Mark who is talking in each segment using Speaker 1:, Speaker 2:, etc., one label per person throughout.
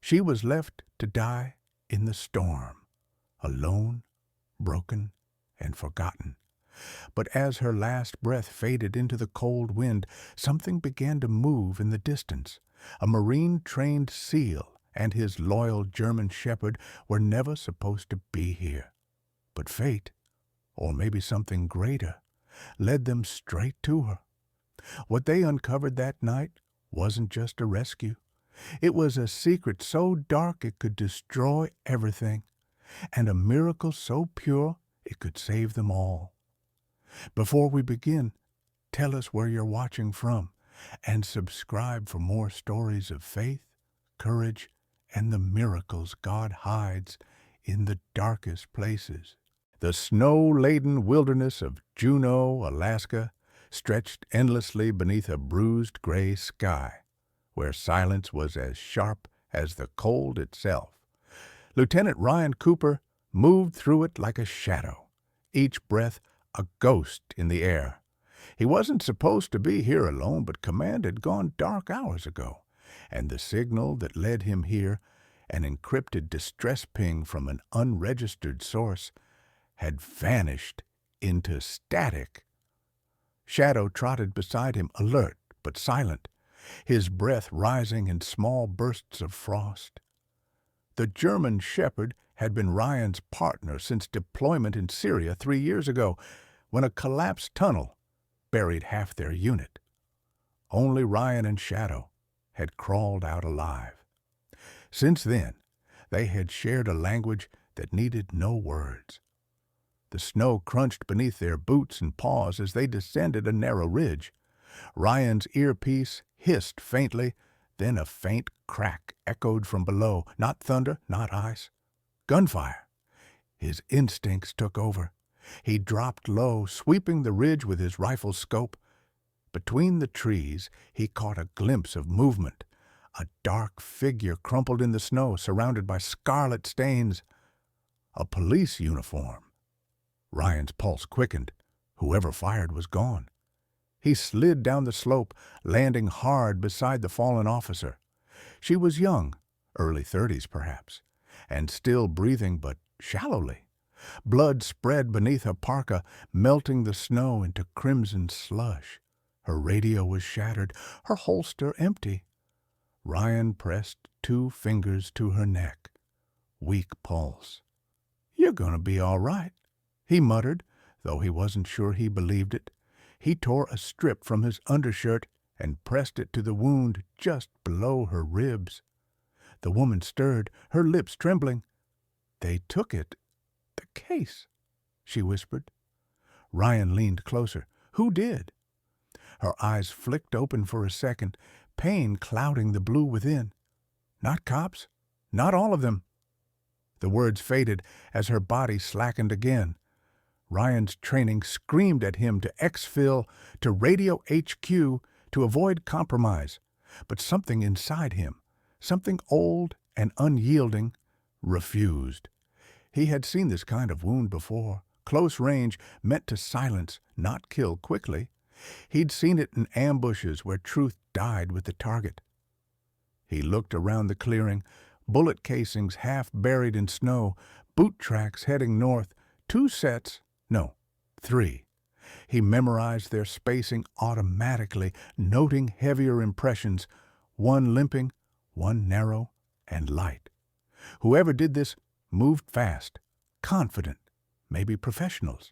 Speaker 1: She was left to die in the storm, alone, broken, and forgotten. But as her last breath faded into the cold wind, something began to move in the distance. A Marine-trained SEAL and his loyal German shepherd were never supposed to be here. But fate, or maybe something greater, led them straight to her. What they uncovered that night wasn't just a rescue. It was a secret so dark it could destroy everything, and a miracle so pure it could save them all. Before we begin, tell us where you're watching from, and subscribe for more stories of faith, courage, and the miracles God hides in the darkest places. The snow-laden wilderness of Juneau, Alaska, stretched endlessly beneath a bruised gray sky, where silence was as sharp as the cold itself. Lieutenant Ryan Cooper moved through it like a shadow, each breath a ghost in the air. He wasn't supposed to be here alone, but command had gone dark hours ago, and the signal that led him here, an encrypted distress ping from an unregistered source, had vanished into static. Shadow trotted beside him, alert but silent, his breath rising in small bursts of frost. The German shepherd had been Ryan's partner since deployment in Syria 3 years ago, when a collapsed tunnel buried half their unit. Only Ryan and Shadow had crawled out alive. Since then, they had shared a language that needed no words. The snow crunched beneath their boots and paws as they descended a narrow ridge. Ryan's earpiece hissed faintly, then a faint crack echoed from below. Not thunder, not ice. Gunfire. His instincts took over. He dropped low, sweeping the ridge with his rifle scope. Between the trees, he caught a glimpse of movement. A dark figure crumpled in the snow, surrounded by scarlet stains. A police uniform. Ryan's pulse quickened. Whoever fired was gone. He slid down the slope, landing hard beside the fallen officer. She was young, early 30s perhaps, and still breathing but shallowly. Blood spread beneath her parka, melting the snow into crimson slush. Her radio was shattered, her holster empty. Ryan pressed 2 fingers to her neck. Weak pulse. "You're gonna be all right," he muttered, though he wasn't sure he believed it. He tore a strip from his undershirt and pressed it to the wound just below her ribs. The woman stirred, her lips trembling. "They took it. The case," she whispered. Ryan leaned closer. "Who did?" Her eyes flicked open for a second, pain clouding the blue within. "Not cops. Not all of them." The words faded as her body slackened again. Ryan's training screamed at him to exfil, to radio HQ, to avoid compromise. But something inside him, something old and unyielding, refused. He had seen this kind of wound before, close range, meant to silence, not kill quickly. He'd seen it in ambushes where truth died with the target. He looked around the clearing, bullet casings half buried in snow, boot tracks heading north, 2 sets, no, 3. He memorized their spacing automatically, noting heavier impressions, one limping, one narrow and light. Whoever did this moved fast, confident, maybe professionals.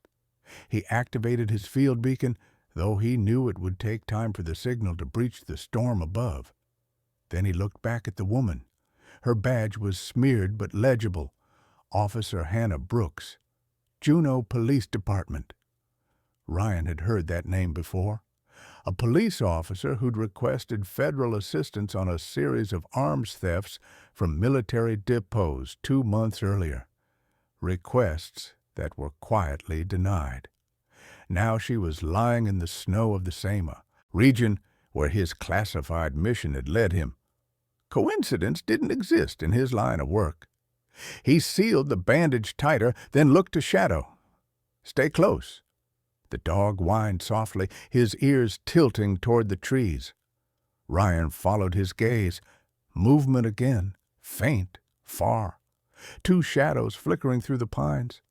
Speaker 1: He activated his field beacon, though he knew it would take time for the signal to breach the storm above. Then he looked back at the woman. Her badge was smeared but legible. Officer Hannah Brooks, Juneau Police Department. Ryan had heard that name before. A police officer who'd requested federal assistance on a series of arms thefts from military depots 2 months earlier. Requests that were quietly denied. Now she was lying in the snow of the Sama, region where his classified mission had led him. Coincidence didn't exist in his line of work. He sealed the bandage tighter, then looked to Shadow. "Stay close." The dog whined softly, his ears tilting toward the trees. Ryan followed his gaze. Movement again, faint, far, two shadows flickering through the pines.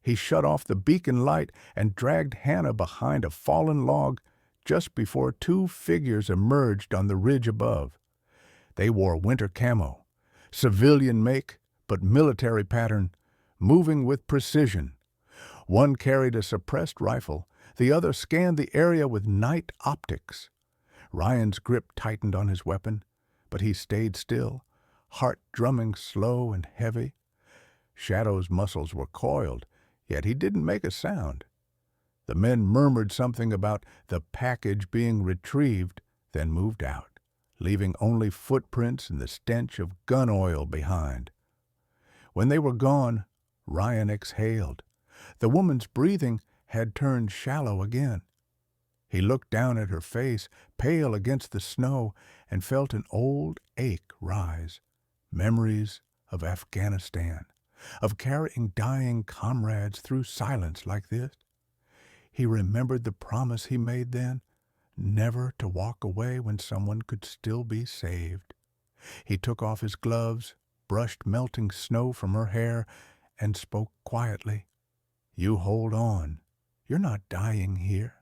Speaker 1: He shut off the beacon light and dragged Hannah behind a fallen log just before two figures emerged on the ridge above. They wore winter camo, civilian make but military pattern, moving with precision. One carried a suppressed rifle, the other scanned the area with night optics. Ryan's grip tightened on his weapon, but he stayed still, heart drumming slow and heavy. Shadow's muscles were coiled, yet he didn't make a sound. The men murmured something about the package being retrieved, then moved out, leaving only footprints and the stench of gun oil behind. When they were gone, Ryan exhaled. The woman's breathing had turned shallow again. He looked down at her face, pale against the snow, and felt an old ache rise. Memories of Afghanistan, of carrying dying comrades through silence like this. He remembered the promise he made then, never to walk away when someone could still be saved. He took off his gloves, brushed melting snow from her hair, and spoke quietly. "You hold on. You're not dying here."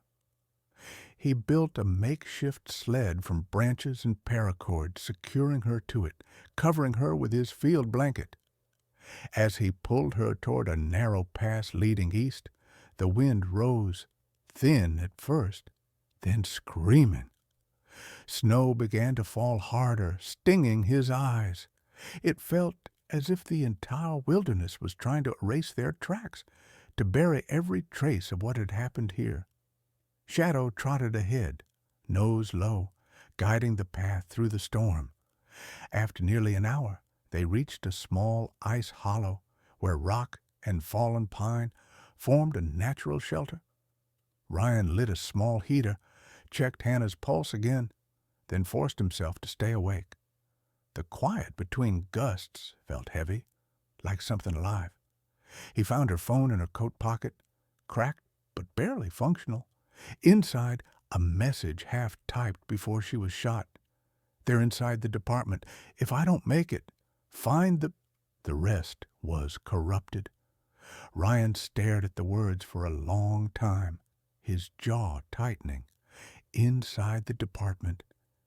Speaker 1: He built a makeshift sled from branches and paracord, securing her to it, covering her with his field blanket. As he pulled her toward a narrow pass leading east, the wind rose, thin at first, then screaming. Snow began to fall harder, stinging his eyes. It felt as if the entire wilderness was trying to erase their tracks, to bury every trace of what had happened here. Shadow trotted ahead, nose low, guiding the path through the storm. After nearly an hour, they reached a small ice hollow where rock and fallen pine formed a natural shelter. Ryan lit a small heater, checked Hannah's pulse again, then forced himself to stay awake. The quiet between gusts felt heavy, like something alive. He found her phone in her coat pocket, cracked but barely functional. Inside, a message half-typed before she was shot. "They're inside the department. If I don't make it, find the—" The rest was corrupted. Ryan stared at the words for a long time, his jaw tightening. Inside the department.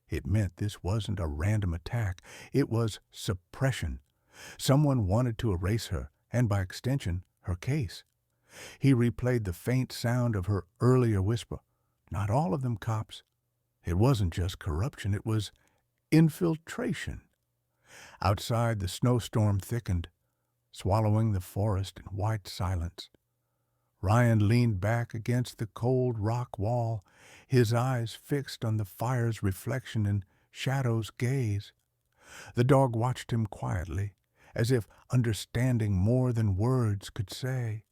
Speaker 1: It meant this wasn't a random attack. It was suppression. Someone wanted to erase her, and by extension, her case. He replayed the faint sound of her earlier whisper. Not all of them cops. It wasn't just corruption, it was infiltration. Outside, the snowstorm thickened, swallowing the forest in white silence. Ryan leaned back against the cold rock wall, his eyes fixed on the fire's reflection in Shadow's gaze. The dog watched him quietly, as if understanding more than words could say.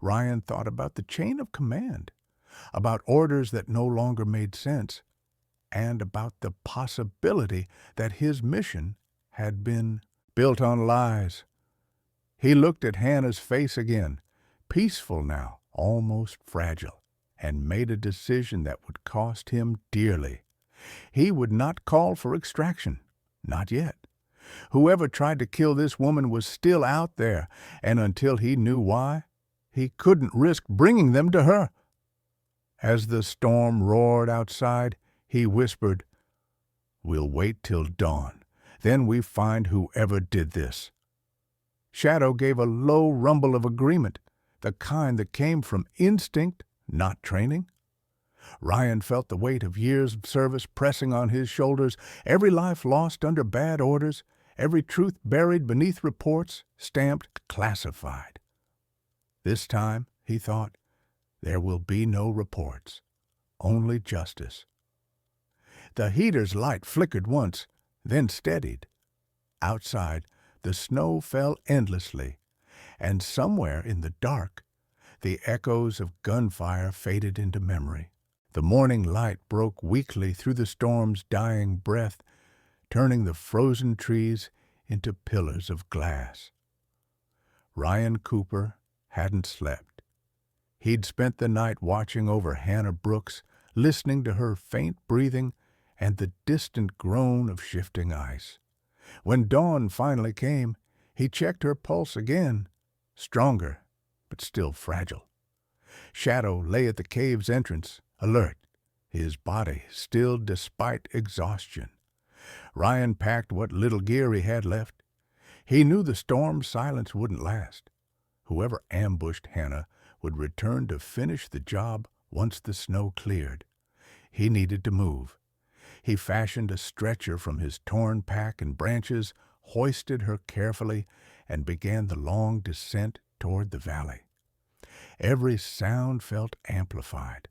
Speaker 1: Ryan thought about the chain of command, about orders that no longer made sense, and about the possibility that his mission had been built on lies. He looked at Hannah's face again, peaceful now, almost fragile, and made a decision that would cost him dearly. He would not call for extraction, not yet. Whoever tried to kill this woman was still out there, and until he knew why, he couldn't risk bringing them to her. As the storm roared outside, he whispered, "We'll wait till dawn. Then we find whoever did this." Shadow gave a low rumble of agreement, the kind that came from instinct, not training. Ryan felt the weight of years of service pressing on his shoulders, every life lost under bad orders, every truth buried beneath reports stamped classified. This time, he thought, there will be no reports, only justice. The heater's light flickered once, then steadied. Outside, the snow fell endlessly, and somewhere in the dark, the echoes of gunfire faded into memory. The morning light broke weakly through the storm's dying breath, turning the frozen trees into pillars of glass. Ryan Cooper hadn't slept. He'd spent the night watching over Hannah Brooks, listening to her faint breathing and the distant groan of shifting ice. When dawn finally came, he checked her pulse again, stronger, but still fragile. Shadow lay at the cave's entrance, alert, his body still despite exhaustion. Ryan packed what little gear he had left. He knew the storm's silence wouldn't last. Whoever ambushed Hannah would return to finish the job once the snow cleared. He needed to move. He fashioned a stretcher from his torn pack and branches, hoisted her carefully, and began the long descent toward the valley. Every sound felt amplified.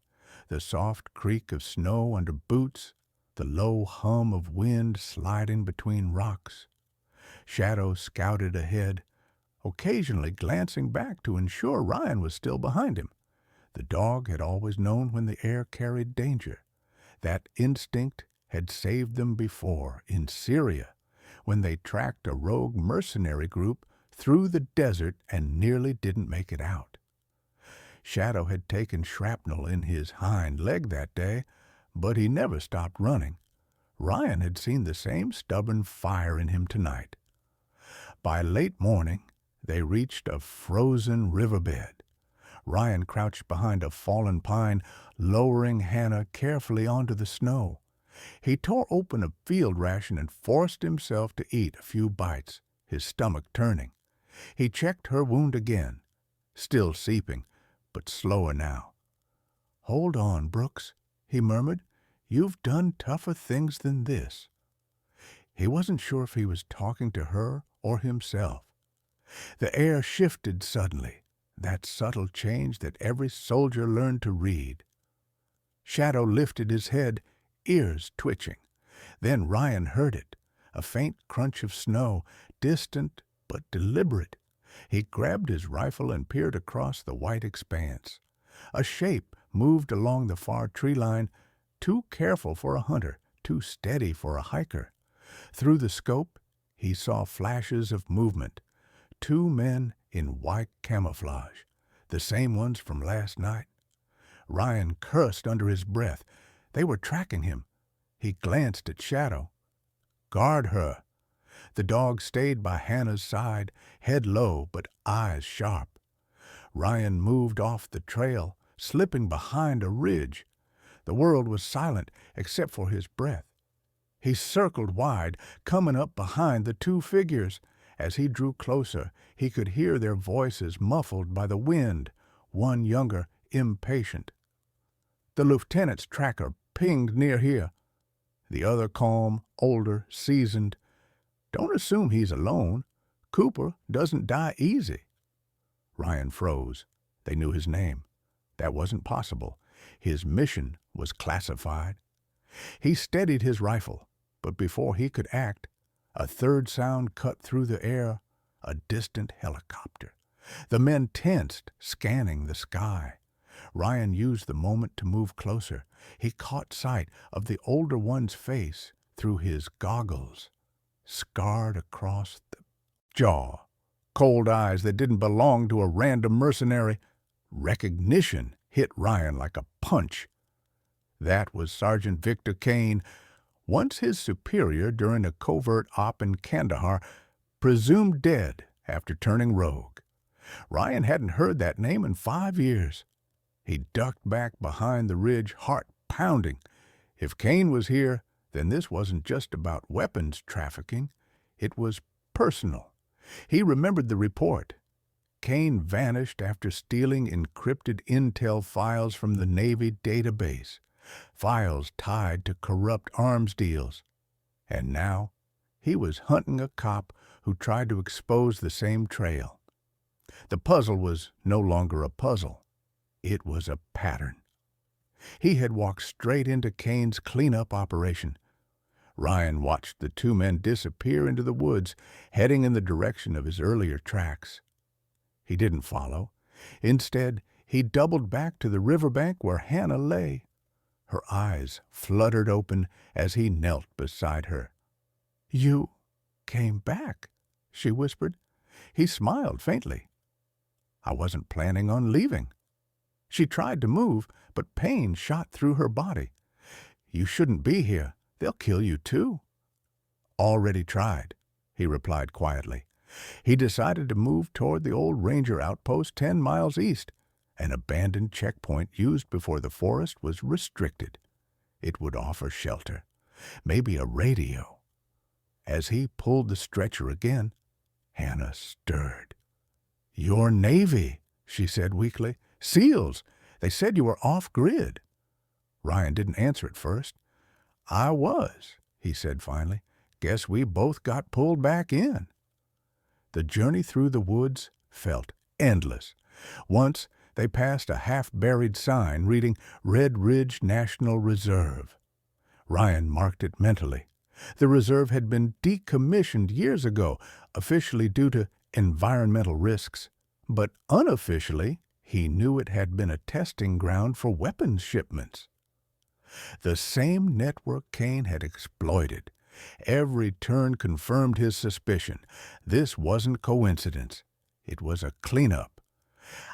Speaker 1: The soft creak of snow under boots, the low hum of wind sliding between rocks. Shadow scouted ahead, occasionally glancing back to ensure Ryan was still behind him. The dog had always known when the air carried danger. That instinct had saved them before, in Syria, when they tracked a rogue mercenary group through the desert and nearly didn't make it out. Shadow had taken shrapnel in his hind leg that day, but he never stopped running. Ryan had seen the same stubborn fire in him tonight. By late morning, they reached a frozen riverbed. Ryan crouched behind a fallen pine, lowering Hannah carefully onto the snow. He tore open a field ration and forced himself to eat a few bites, his stomach turning. He checked her wound again, still seeping, but slower now. "Hold on, Brooks," he murmured. "You've done tougher things than this." He wasn't sure if he was talking to her or himself. The air shifted suddenly, that subtle change that every soldier learned to read. Shadow lifted his head, ears twitching. Then Ryan heard it, a faint crunch of snow, distant but deliberate. He grabbed his rifle and peered across the white expanse. A shape moved along the far tree line, too careful for a hunter, too steady for a hiker. Through the scope, he saw flashes of movement. 2 men in white camouflage, the same ones from last night. Ryan cursed under his breath. They were tracking him. He glanced at Shadow. "Guard her." The dog stayed by Hannah's side, head low but eyes sharp. Ryan moved off the trail, slipping behind a ridge. The world was silent except for his breath. He circled wide, coming up behind the 2 figures. As he drew closer, he could hear their voices muffled by the wind, one younger, impatient. "The lieutenant's tracker pinged near here." The other calm, older, seasoned. "Don't assume he's alone. Cooper doesn't die easy." Ryan froze. They knew his name. That wasn't possible. His mission was classified. He steadied his rifle, but before he could act, a third sound cut through the air, a distant helicopter. The men tensed, scanning the sky. Ryan used the moment to move closer. He caught sight of the older one's face through his goggles, scarred across the jaw. Cold eyes that didn't belong to a random mercenary. Recognition hit Ryan like a punch. That was Sergeant Victor Kane, once his superior during a covert op in Kandahar, presumed dead after turning rogue. Ryan hadn't heard that name in 5 years. He ducked back behind the ridge, heart pounding. If Kane was here, then this wasn't just about weapons trafficking. It was personal. He remembered the report. Kane vanished after stealing encrypted intel files from the Navy database, files tied to corrupt arms deals. And now he was hunting a cop who tried to expose the same trail. The puzzle was no longer a puzzle. It was a pattern. He had walked straight into Kane's cleanup operation. Ryan watched the 2 men disappear into the woods, heading in the direction of his earlier tracks. He didn't follow. Instead, he doubled back to the riverbank where Hannah lay. Her eyes fluttered open as he knelt beside her. "You came back," she whispered. He smiled faintly. "I wasn't planning on leaving." She tried to move, but pain shot through her body. "You shouldn't be here. They'll kill you too." "Already tried." he replied quietly. He decided to move toward the old ranger outpost 10 miles east. An abandoned checkpoint used before the forest was restricted. It would offer shelter, maybe a radio. As he pulled the stretcher again, Hannah stirred. "Your Navy," she said weakly. "SEALs. They said you were off-grid." Ryan didn't answer at first. "I was," he said finally. "Guess we both got pulled back in." The journey through the woods felt endless. Once they passed a half-buried sign reading Red Ridge National Reserve. Ryan marked it mentally. The reserve had been decommissioned years ago, officially due to environmental risks. But unofficially, he knew it had been a testing ground for weapons shipments. The same network Kane had exploited. Every turn confirmed his suspicion. This wasn't coincidence. It was a cleanup.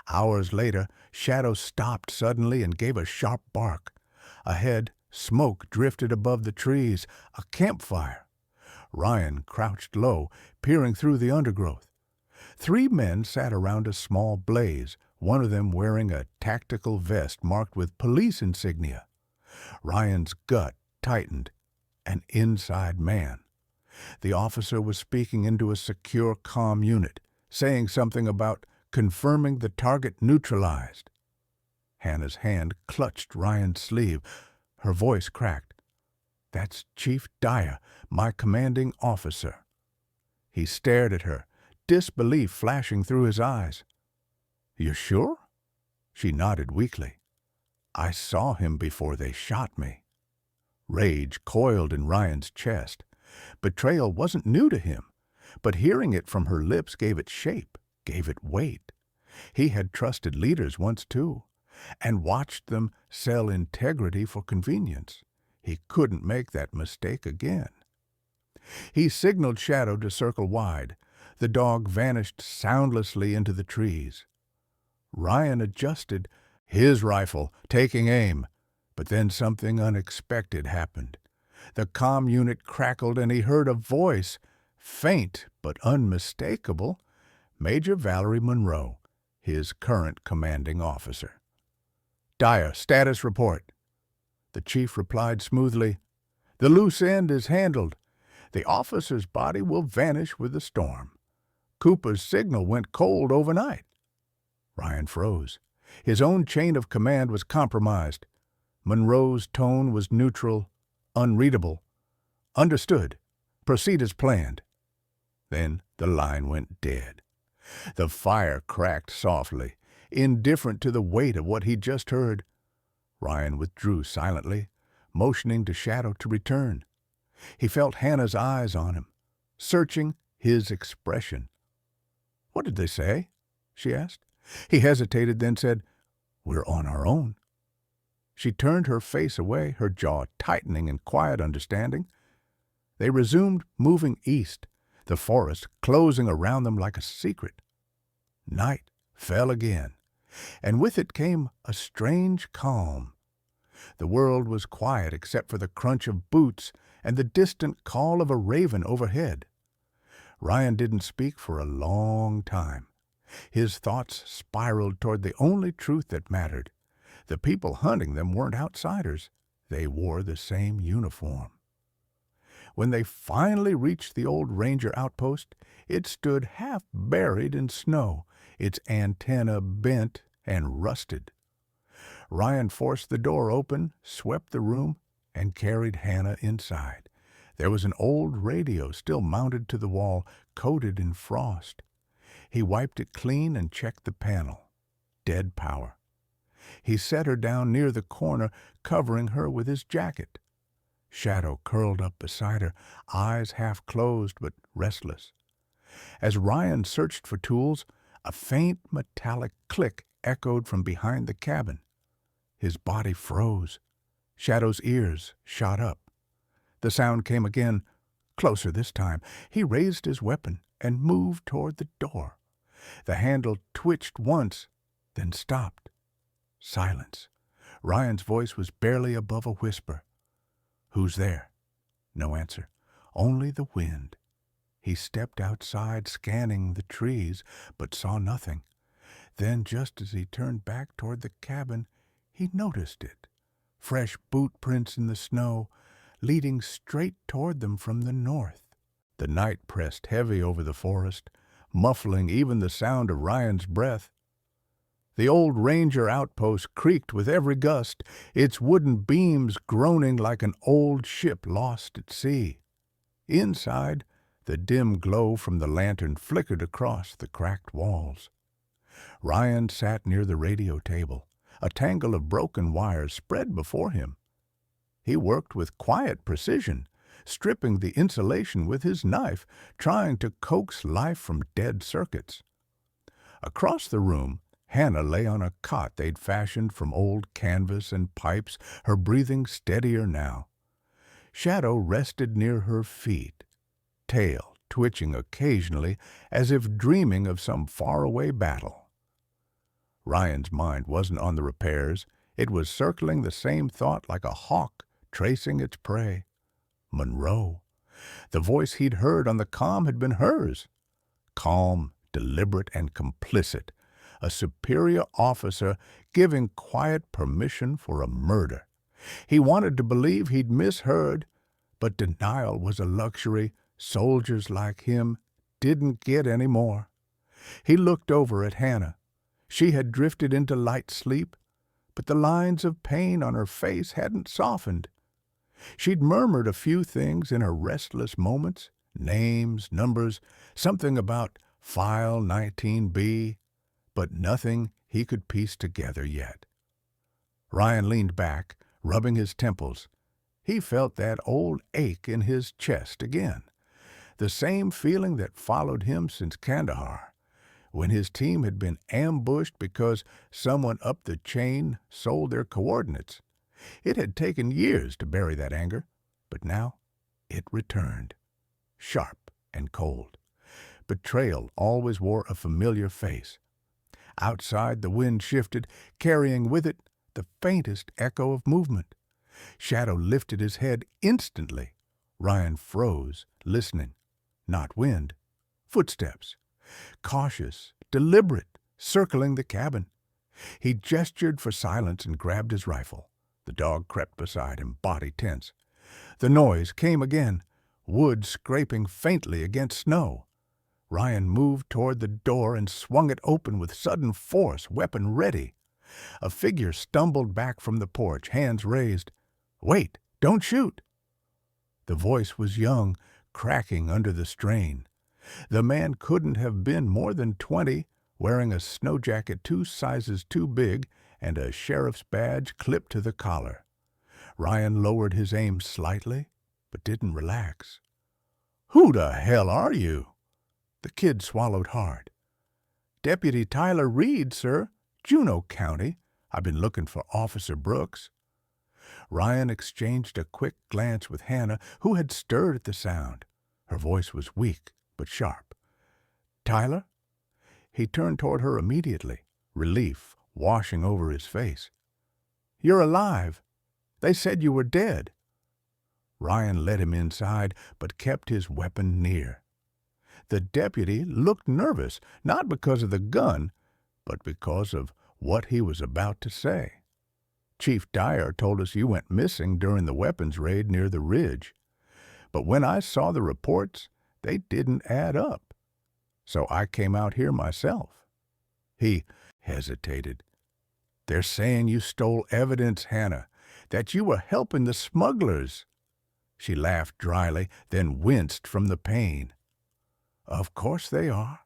Speaker 1: Hours later, Shadow stopped suddenly and gave a sharp bark. Ahead, smoke drifted above the trees, a campfire. Ryan crouched low, peering through the undergrowth. 3 men sat around a small blaze, one of them wearing a tactical vest marked with police insignia. Ryan's gut tightened. An inside man. The officer was speaking into a secure comm unit, saying something about confirming the target neutralized. Hannah's hand clutched Ryan's sleeve. Her voice cracked. "That's Chief Dyer, my commanding officer." He stared at her, disbelief flashing through his eyes. "You're sure?" She nodded weakly. "I saw him before they shot me." Rage coiled in Ryan's chest. Betrayal wasn't new to him, but hearing it from her lips gave it shape, gave it weight. He had trusted leaders once too, and watched them sell integrity for convenience. He couldn't make that mistake again. He signaled Shadow to circle wide. The dog vanished soundlessly into the trees. Ryan adjusted his rifle, taking aim. But then something unexpected happened. The comm unit crackled and he heard a voice, faint but unmistakable, Major Valerie Monroe, his current commanding officer. "Dyer, status report." The chief replied smoothly, "The loose end is handled. The officer's body will vanish with the storm. Cooper's signal went cold overnight." Ryan froze. His own chain of command was compromised. Monroe's tone was neutral, unreadable. "Understood. Proceed as planned." Then the line went dead. The fire cracked softly, indifferent to the weight of what he'd just heard. Ryan withdrew silently, motioning to Shadow to return. He felt Hannah's eyes on him, searching his expression. "What did they say?" she asked. He hesitated, then said, "We're on our own." She turned her face away, her jaw tightening in quiet understanding. They resumed moving east, the forest closing around them like a secret. Night fell again, and with it came a strange calm. The world was quiet except for the crunch of boots and the distant call of a raven overhead. Ryan didn't speak for a long time. His thoughts spiraled toward the only truth that mattered. The people hunting them weren't outsiders. They wore the same uniform. When they finally reached the old ranger outpost, it stood half buried in snow, its antenna bent and rusted. Ryan forced the door open, swept the room, and carried Hannah inside. There was an old radio still mounted to the wall, coated in frost. He wiped it clean and checked the panel. Dead power. He set her down near the corner, covering her with his jacket. Shadow curled up beside her, eyes half closed but restless. As Ryan searched for tools, a faint metallic click echoed from behind the cabin. His body froze. Shadow's ears shot up. The sound came again, closer this time. He raised his weapon and moved toward the door. The handle twitched once, then stopped. Silence. Ryan's voice was barely above a whisper. "Who's there?" No answer. Only the wind. He stepped outside, scanning the trees, but saw nothing. Then, just as he turned back toward the cabin, he noticed it. Fresh boot prints in the snow, leading straight toward them from the north. The night pressed heavy over the forest, muffling even the sound of Ryan's breath. The old ranger outpost creaked with every gust, its wooden beams groaning like an old ship lost at sea. Inside, the dim glow from the lantern flickered across the cracked walls. Ryan sat near the radio table, a tangle of broken wires spread before him. He worked with quiet precision, stripping the insulation with his knife, trying to coax life from dead circuits. Across the room, Hannah lay on a cot they'd fashioned from old canvas and pipes, her breathing steadier now. Shadow rested near her feet, tail twitching occasionally as if dreaming of some faraway battle. Ryan's mind wasn't on the repairs. It was circling the same thought like a hawk tracing its prey. Monroe. The voice he'd heard on the comm had been hers. Calm, deliberate, and complicit. A superior officer giving quiet permission for a murder. He wanted to believe he'd misheard, but denial was a luxury soldiers like him didn't get any more. He looked over at Hannah. She had drifted into light sleep, but the lines of pain on her face hadn't softened. She'd murmured a few things in her restless moments, names, numbers, something about File 19B, but nothing he could piece together yet. Ryan leaned back, rubbing his temples. He felt that old ache in his chest again, the same feeling that followed him since Kandahar, when his team had been ambushed because someone up the chain sold their coordinates. It had taken years to bury that anger, but now it returned, sharp and cold. Betrayal always wore a familiar face. Outside, the wind shifted, carrying with it the faintest echo of movement. Shadow lifted his head instantly. Ryan froze, listening. Not wind. Footsteps. Cautious, deliberate, circling the cabin. He gestured for silence and grabbed his rifle. The dog crept beside him, body tense. The noise came again, wood scraping faintly against snow. Ryan moved toward the door and swung it open with sudden force, weapon ready. A figure stumbled back from the porch, hands raised. "Wait! Don't shoot!" The voice was young, cracking under the strain. The man couldn't have been more than 20, wearing a snow jacket 2 sizes too big and a sheriff's badge clipped to the collar. Ryan lowered his aim slightly, but didn't relax. "Who the hell are you?" The kid swallowed hard. "Deputy Tyler Reed, sir, Juneau County. I've been looking for Officer Brooks." Ryan exchanged a quick glance with Hannah, who had stirred at the sound. Her voice was weak but sharp. "Tyler?" He turned toward her immediately, relief washing over his face. "You're alive. They said you were dead." Ryan led him inside, but kept his weapon near. The deputy looked nervous, not because of the gun, but because of what he was about to say. "Chief Dyer told us you went missing during the weapons raid near the ridge. But when I saw the reports, they didn't add up. So I came out here myself." He hesitated. "They're saying you stole evidence, Hannah, that you were helping the smugglers." She laughed dryly, then winced from the pain. "Of course they are."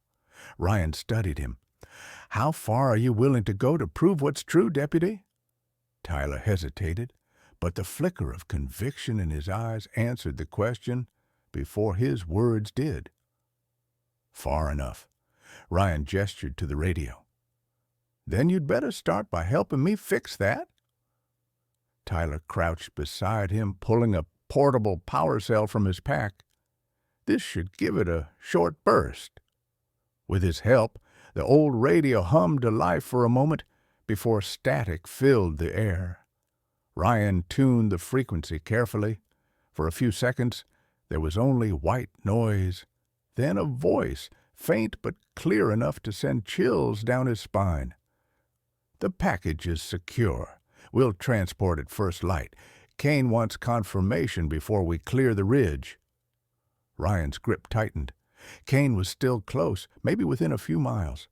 Speaker 1: Ryan studied him. "How far are you willing to go to prove what's true, Deputy?" Tyler hesitated, but the flicker of conviction in his eyes answered the question before his words did. "Far enough." Ryan gestured to the radio. "Then you'd better start by helping me fix that." Tyler crouched beside him, pulling a portable power cell from his pack. This should give it a short burst. With his help, the old radio hummed to life for a moment before static filled the air. Ryan tuned the frequency carefully. For a few seconds, there was only white noise, Then a voice, faint but clear enough to send chills down his spine. "The package is secure. We'll transport at first light. Kane wants confirmation before we clear the ridge." Ryan's grip tightened. Kane was still close, maybe within a few miles.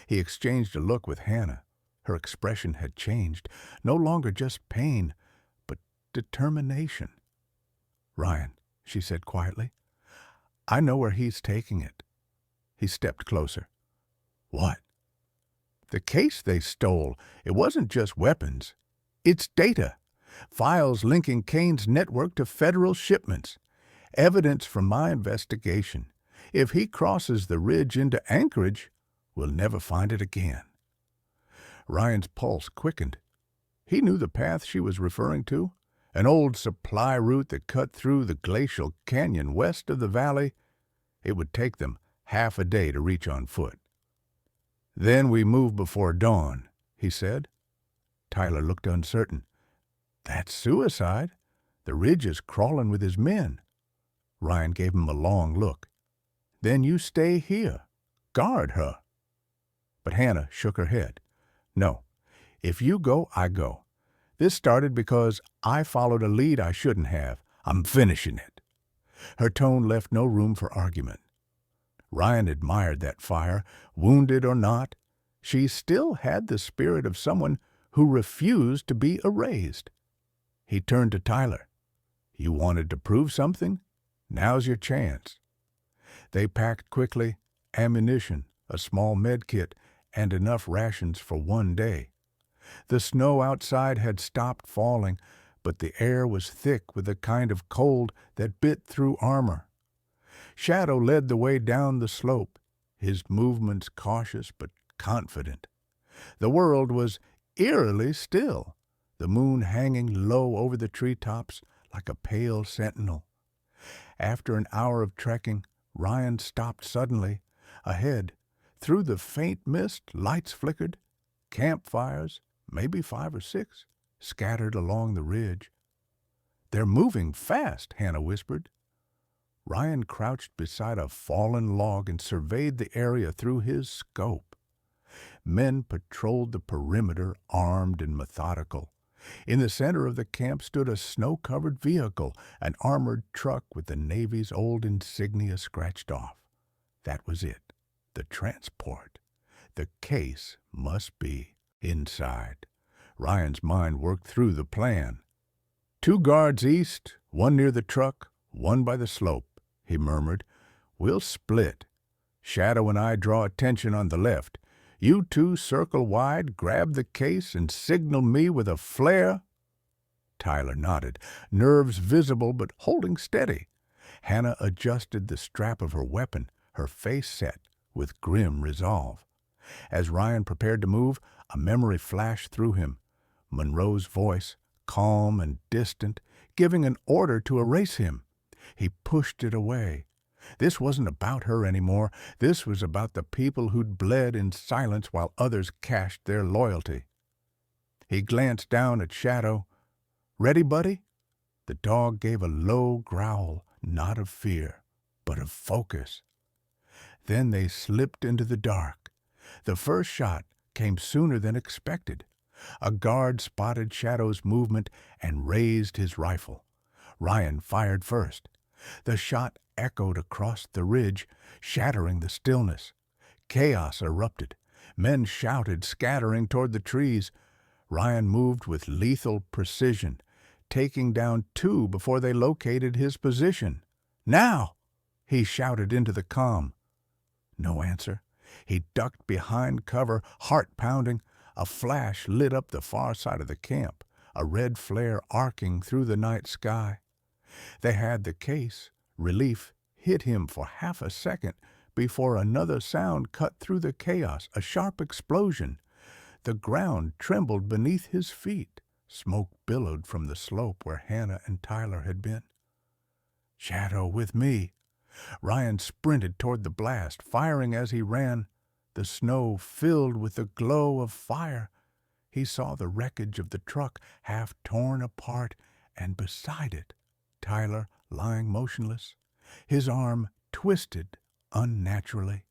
Speaker 1: He exchanged a look with Hannah. Her expression had changed, no longer just pain, but determination. "Ryan," she said quietly, "I know where he's taking it." He stepped closer. "What?" "The case they stole. It wasn't just weapons. It's data. Files linking Kane's network to federal shipments. Evidence from my investigation. If he crosses the ridge into Anchorage, we'll never find it again." Ryan's pulse quickened. He knew the path she was referring to, an old supply route that cut through the glacial canyon west of the valley. It would take them half a day to reach on foot. "Then we move before dawn," he said. Tyler looked uncertain. "That's suicide. The ridge is crawling with his men." Ryan gave him a long look. "Then you stay here. Guard her." But Hannah shook her head. "No. If you go, I go. This started because I followed a lead I shouldn't have. I'm finishing it." Her tone left no room for argument. Ryan admired that fire. Wounded or not, she still had the spirit of someone who refused to be erased. He turned to Tyler. "You wanted to prove something? Now's your chance." They packed quickly, ammunition, a small med kit, and enough rations for one day. The snow outside had stopped falling, but the air was thick with a kind of cold that bit through armor. Shadow led the way down the slope, his movements cautious but confident. The world was eerily still, the moon hanging low over the treetops like a pale sentinel. After an hour of trekking, Ryan stopped suddenly. Ahead, through the faint mist, lights flickered. Campfires, maybe 5 or 6, scattered along the ridge. "They're moving fast," Hannah whispered. Ryan crouched beside a fallen log and surveyed the area through his scope. Men patrolled the perimeter, armed and methodical. In the center of the camp stood a snow-covered vehicle, an armored truck with the Navy's old insignia scratched off. That was it, the transport. The case must be inside. Ryan's mind worked through the plan. 2 guards east, 1 near the truck, 1 by the slope," he murmured. "We'll split. Shadow and I draw attention on the left. You 2 circle wide, grab the case, and signal me with a flare." Tyler nodded, nerves visible but holding steady. Hannah adjusted the strap of her weapon, her face set with grim resolve. As Ryan prepared to move, a memory flashed through him. Monroe's voice, calm and distant, giving an order to erase him. He pushed it away. This wasn't about her anymore. This was about the people who'd bled in silence while others cashed their loyalty. He glanced down at Shadow. "Ready, buddy?" The dog gave a low growl, not of fear, but of focus. Then they slipped into the dark. The first shot came sooner than expected. A guard spotted Shadow's movement and raised his rifle. Ryan fired first. The shot echoed across the ridge, shattering the stillness. Chaos erupted. Men shouted, scattering toward the trees. Ryan moved with lethal precision, taking down 2 before they located his position. "Now!" he shouted into the calm. No answer. He ducked behind cover, heart pounding. A flash lit up the far side of the camp, a red flare arcing through the night sky. They had the case. Relief hit him for half a second before another sound cut through the chaos, a sharp explosion. The ground trembled beneath his feet. Smoke billowed from the slope where Hannah and Tyler had been. "Shadow with me." Ryan sprinted toward the blast, firing as he ran. The snow filled with the glow of fire. He saw the wreckage of the truck, half torn apart, and beside it, Tyler lying motionless, his arm twisted unnaturally.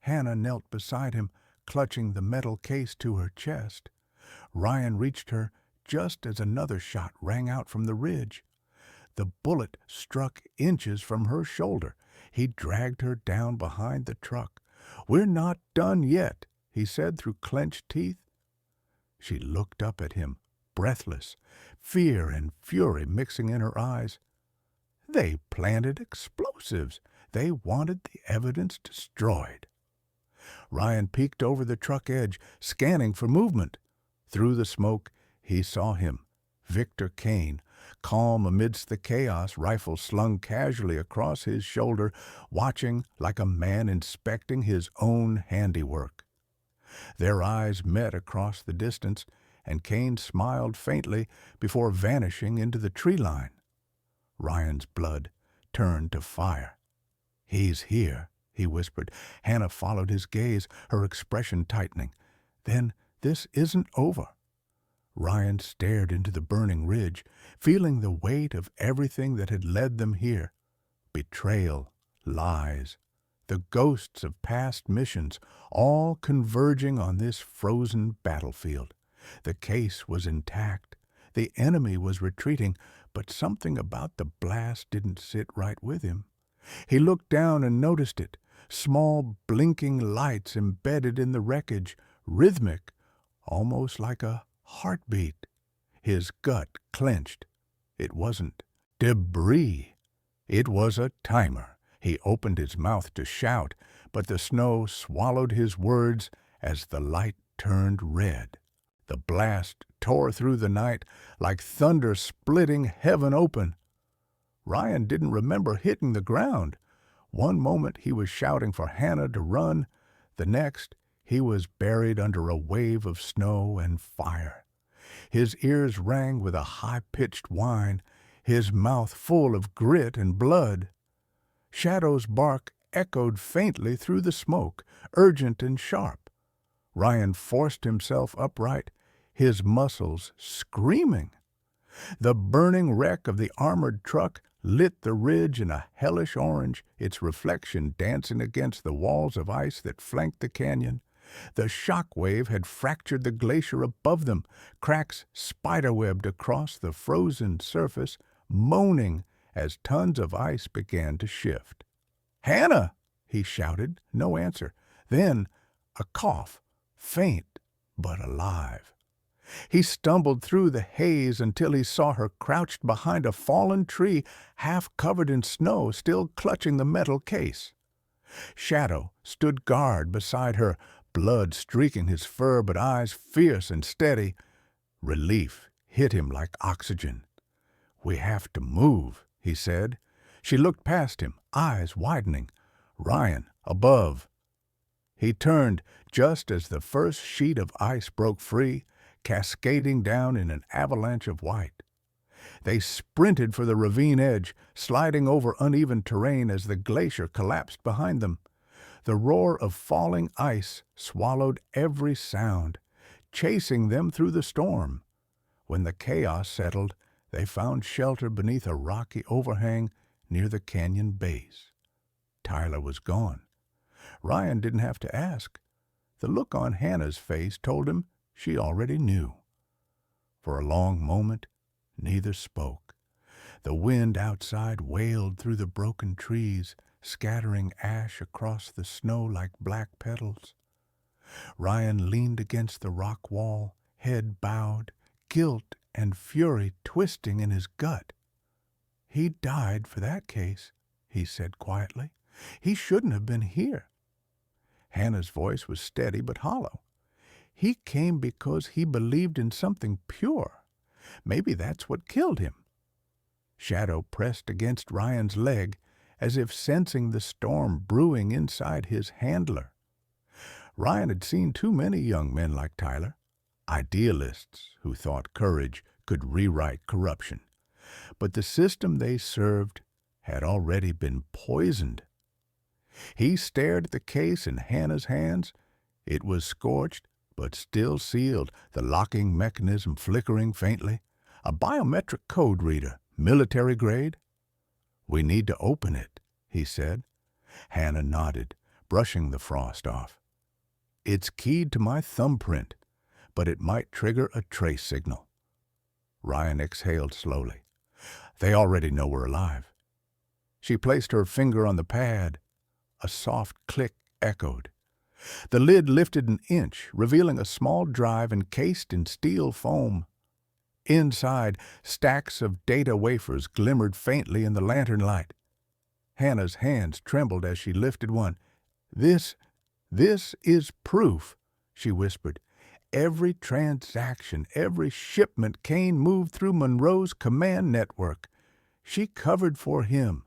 Speaker 1: Hannah knelt beside him, clutching the metal case to her chest. Ryan reached her just as another shot rang out from the ridge. The bullet struck inches from her shoulder. He dragged her down behind the truck. "We're not done yet," he said through clenched teeth. She looked up at him, breathless, fear and fury mixing in her eyes. They planted explosives. They wanted the evidence destroyed. Ryan peeked over the truck edge, scanning for movement. Through the smoke, he saw him, Victor Kane, calm amidst the chaos, rifle slung casually across his shoulder, watching like a man inspecting his own handiwork. Their eyes met across the distance, and Kane smiled faintly before vanishing into the tree line. Ryan's blood turned to fire. "He's here," he whispered. Hannah followed his gaze, her expression tightening. "Then this isn't over." Ryan stared into the burning ridge, feeling the weight of everything that had led them here. Betrayal, lies, the ghosts of past missions, all converging on this frozen battlefield. The case was intact. The enemy was retreating, but something about the blast didn't sit right with him. He looked down and noticed it. Small, blinking lights embedded in the wreckage, rhythmic, almost like a heartbeat. His gut clenched. It wasn't debris. It was a timer. He opened his mouth to shout, but the snow swallowed his words as the light turned red. The blast tore through the night like thunder splitting heaven open. Ryan didn't remember hitting the ground. One moment he was shouting for Hannah to run. The next, he was buried under a wave of snow and fire. His ears rang with a high-pitched whine, his mouth full of grit and blood. Shadow's bark echoed faintly through the smoke, urgent and sharp. Ryan forced himself upright, his muscles screaming. The burning wreck of the armored truck lit the ridge in a hellish orange, its reflection dancing against the walls of ice that flanked the canyon. The shock wave had fractured the glacier above them, cracks spiderwebbed across the frozen surface, moaning as tons of ice began to shift. "Hannah!" he shouted, no answer. Then a cough, faint but alive. He stumbled through the haze until he saw her crouched behind a fallen tree, half covered in snow, still clutching the metal case. Shadow stood guard beside her, blood streaking his fur but eyes fierce and steady. Relief hit him like oxygen. "We have to move," he said. She looked past him, eyes widening. Ryan, above. He turned just as the first sheet of ice broke free, cascading down in an avalanche of white. They sprinted for the ravine edge, sliding over uneven terrain as the glacier collapsed behind them. The roar of falling ice swallowed every sound, chasing them through the storm. When the chaos settled, they found shelter beneath a rocky overhang near the canyon base. Tyler was gone. Ryan didn't have to ask. The look on Hannah's face told him she already knew. For a long moment, neither spoke. The wind outside wailed through the broken trees, scattering ash across the snow like black petals. Ryan leaned against the rock wall, head bowed, guilt and fury twisting in his gut. "He died for that case," he said quietly. "He shouldn't have been here." Hannah's voice was steady but hollow. "He came because he believed in something pure. Maybe that's what killed him." Shadow pressed against Ryan's leg, as if sensing the storm brewing inside his handler. Ryan had seen too many young men like Tyler, idealists who thought courage could rewrite corruption. But the system they served had already been poisoned. He stared at the case in Hannah's hands. It was scorched, but still sealed, the locking mechanism flickering faintly. A biometric code reader, military grade. "We need to open it," he said. Hannah nodded, brushing the frost off. It's keyed to my thumbprint, but it might trigger a trace signal. Ryan exhaled slowly. They already know we're alive. She placed her finger on the pad. A soft click echoed. The lid lifted an inch, revealing a small drive encased in steel foam. Inside, stacks of data wafers glimmered faintly in the lantern light. Hannah's hands trembled as she lifted one. This is proof," she whispered. "Every transaction, every shipment Kane moved through Monroe's command network. She covered for him."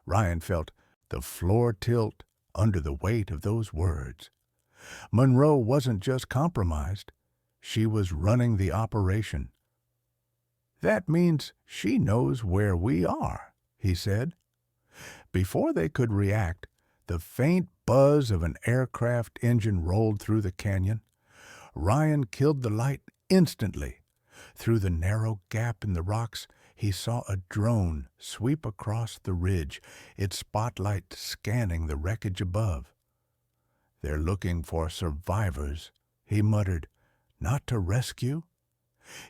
Speaker 1: Ryan felt the floor tilt under the weight of those words. Monroe wasn't just compromised. She was running the operation. "That means she knows where we are," he said. Before they could react, the faint buzz of an aircraft engine rolled through the canyon. Ryan killed the light instantly. Through the narrow gap in the rocks, he saw a drone sweep across the ridge, its spotlight scanning the wreckage above. "They're looking for survivors," he muttered. "Not to rescue?"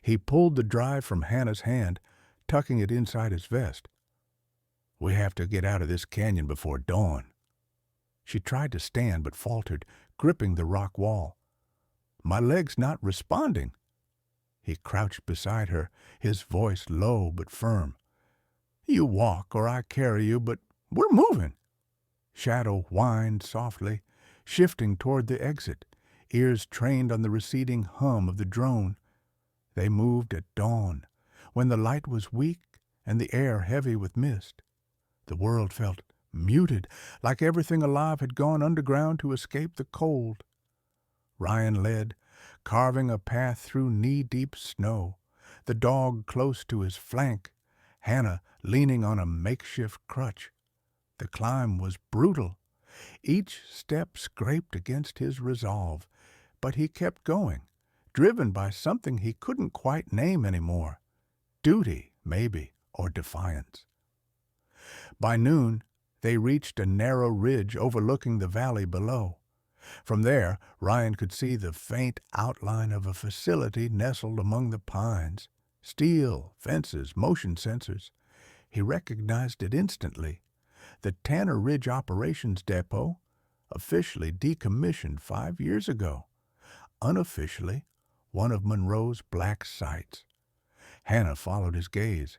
Speaker 1: He pulled the drive from Hannah's hand, tucking it inside his vest. "We have to get out of this canyon before dawn." She tried to stand but faltered, gripping the rock wall. "My leg's not responding." He crouched beside her, his voice low but firm. "You walk or I carry you, but we're moving." Shadow whined softly, shifting toward the exit, ears trained on the receding hum of the drone. They moved at dawn, when the light was weak and the air heavy with mist. The world felt muted, like everything alive had gone underground to escape the cold. Ryan led, carving a path through knee-deep snow, the dog close to his flank, Hannah leaning on a makeshift crutch. The climb was brutal. Each step scraped against his resolve, but he kept going, driven by something he couldn't quite name anymore. Duty, maybe, or defiance. By noon, they reached a narrow ridge overlooking the valley below. From there, Ryan could see the faint outline of a facility nestled among the pines. Steel, fences, motion sensors. He recognized it instantly. The Tanner Ridge Operations Depot, officially decommissioned 5 years ago. Unofficially, one of Monroe's black sites. Hannah followed his gaze.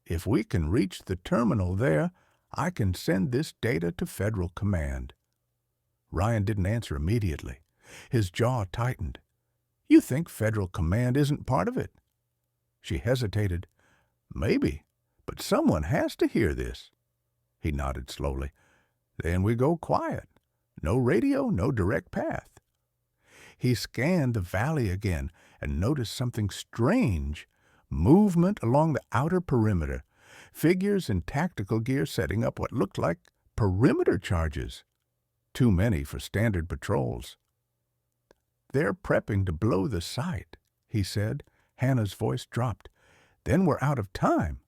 Speaker 1: "If we can reach the terminal there, I can send this data to Federal Command." Ryan didn't answer immediately. His jaw tightened. "You think Federal Command isn't part of it?" She hesitated. "Maybe, but someone has to hear this." He nodded slowly. "Then we go quiet. No radio, no direct path." He scanned the valley again and noticed something strange. Movement along the outer perimeter. Figures in tactical gear setting up what looked like perimeter charges. Too many for standard patrols. "They're prepping to blow the site," he said. Hannah's voice dropped. "Then we're out of time."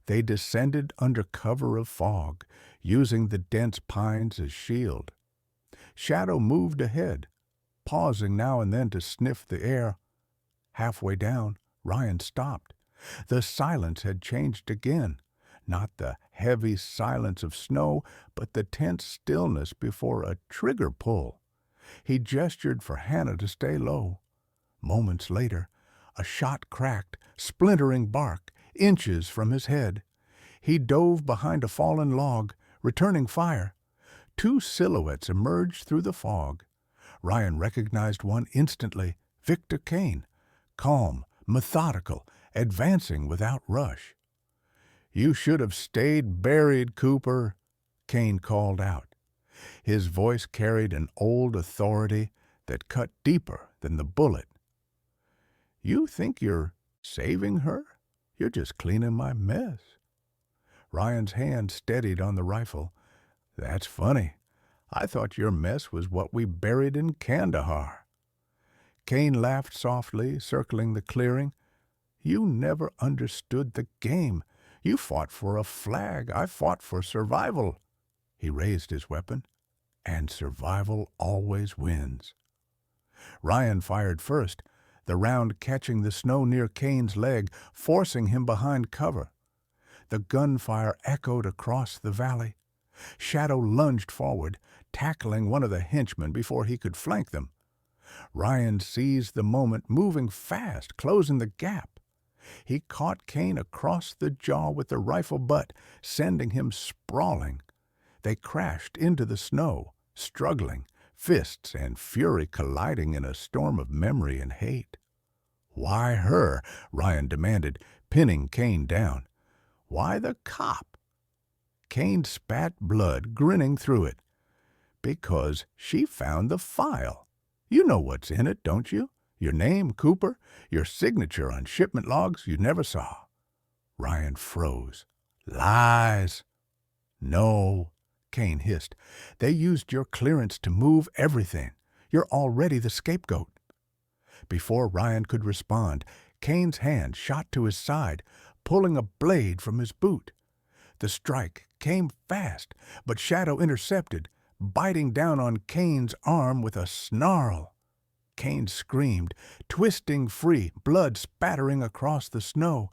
Speaker 1: They descended under cover of fog, using the dense pines as shield. Shadow moved ahead, pausing now and then to sniff the air. Halfway down, Ryan stopped. The silence had changed again. Not the heavy silence of snow, but the tense stillness before a trigger pull. He gestured for Hannah to stay low. Moments later, a shot cracked, splintering bark, inches from his head. He dove behind a fallen log, returning fire. 2 silhouettes emerged through the fog. Ryan recognized one instantly, Victor Kane, calm, methodical, advancing without rush. "You should have stayed buried, Cooper," Kane called out. His voice carried an old authority that cut deeper than the bullet. "You think you're saving her? You're just cleaning my mess." Ryan's hand steadied on the rifle. "That's funny. I thought your mess was what we buried in Kandahar." Kane laughed softly, circling the clearing. "You never understood the game. You fought for a flag. I fought for survival. He raised his weapon, and survival always wins. Ryan fired first, the round catching the snow near Kane's leg, forcing him behind cover. The gunfire echoed across the valley. Shadow lunged forward, tackling one of the henchmen before he could flank them. Ryan seized the moment, moving fast, closing the gap. He caught Kane across the jaw with the rifle butt, sending him sprawling. They crashed into the snow, struggling, fists and fury colliding in a storm of memory and hate. "Why her?" Ryan demanded, pinning Kane down. "Why the cop?" Kane spat blood, grinning through it. "Because she found the file. You know what's in it, don't you? Your name, Cooper, your signature on shipment logs you never saw." Ryan froze. "Lies." "No," Kane hissed. "They used your clearance to move everything. You're already the scapegoat." Before Ryan could respond, Kane's hand shot to his side, pulling a blade from his boot. The strike came fast, but Shadow intercepted, biting down on Kane's arm with a snarl. Kane screamed, twisting free, blood spattering across the snow.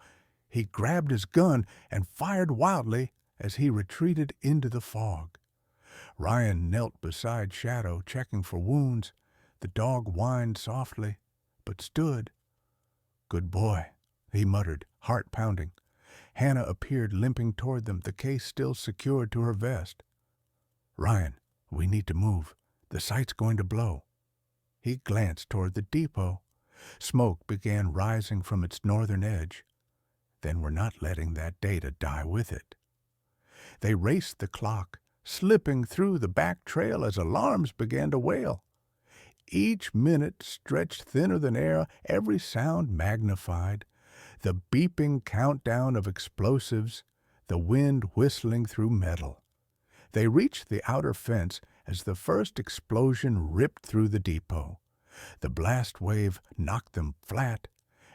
Speaker 1: He grabbed his gun and fired wildly as he retreated into the fog. Ryan knelt beside Shadow, checking for wounds. The dog whined softly, but stood. "Good boy," he muttered, heart pounding. Hannah appeared, limping toward them, the case still secured to her vest. "Ryan, we need to move. The site's going to blow." He glanced toward the depot. Smoke began rising from its northern edge. Then we're not letting that data die with it. They raced the clock, slipping through the back trail as alarms began to wail. Each minute stretched thinner than air, every sound magnified. The beeping countdown of explosives, the wind whistling through metal. They reached the outer fence as the first explosion ripped through the depot. The blast wave knocked them flat,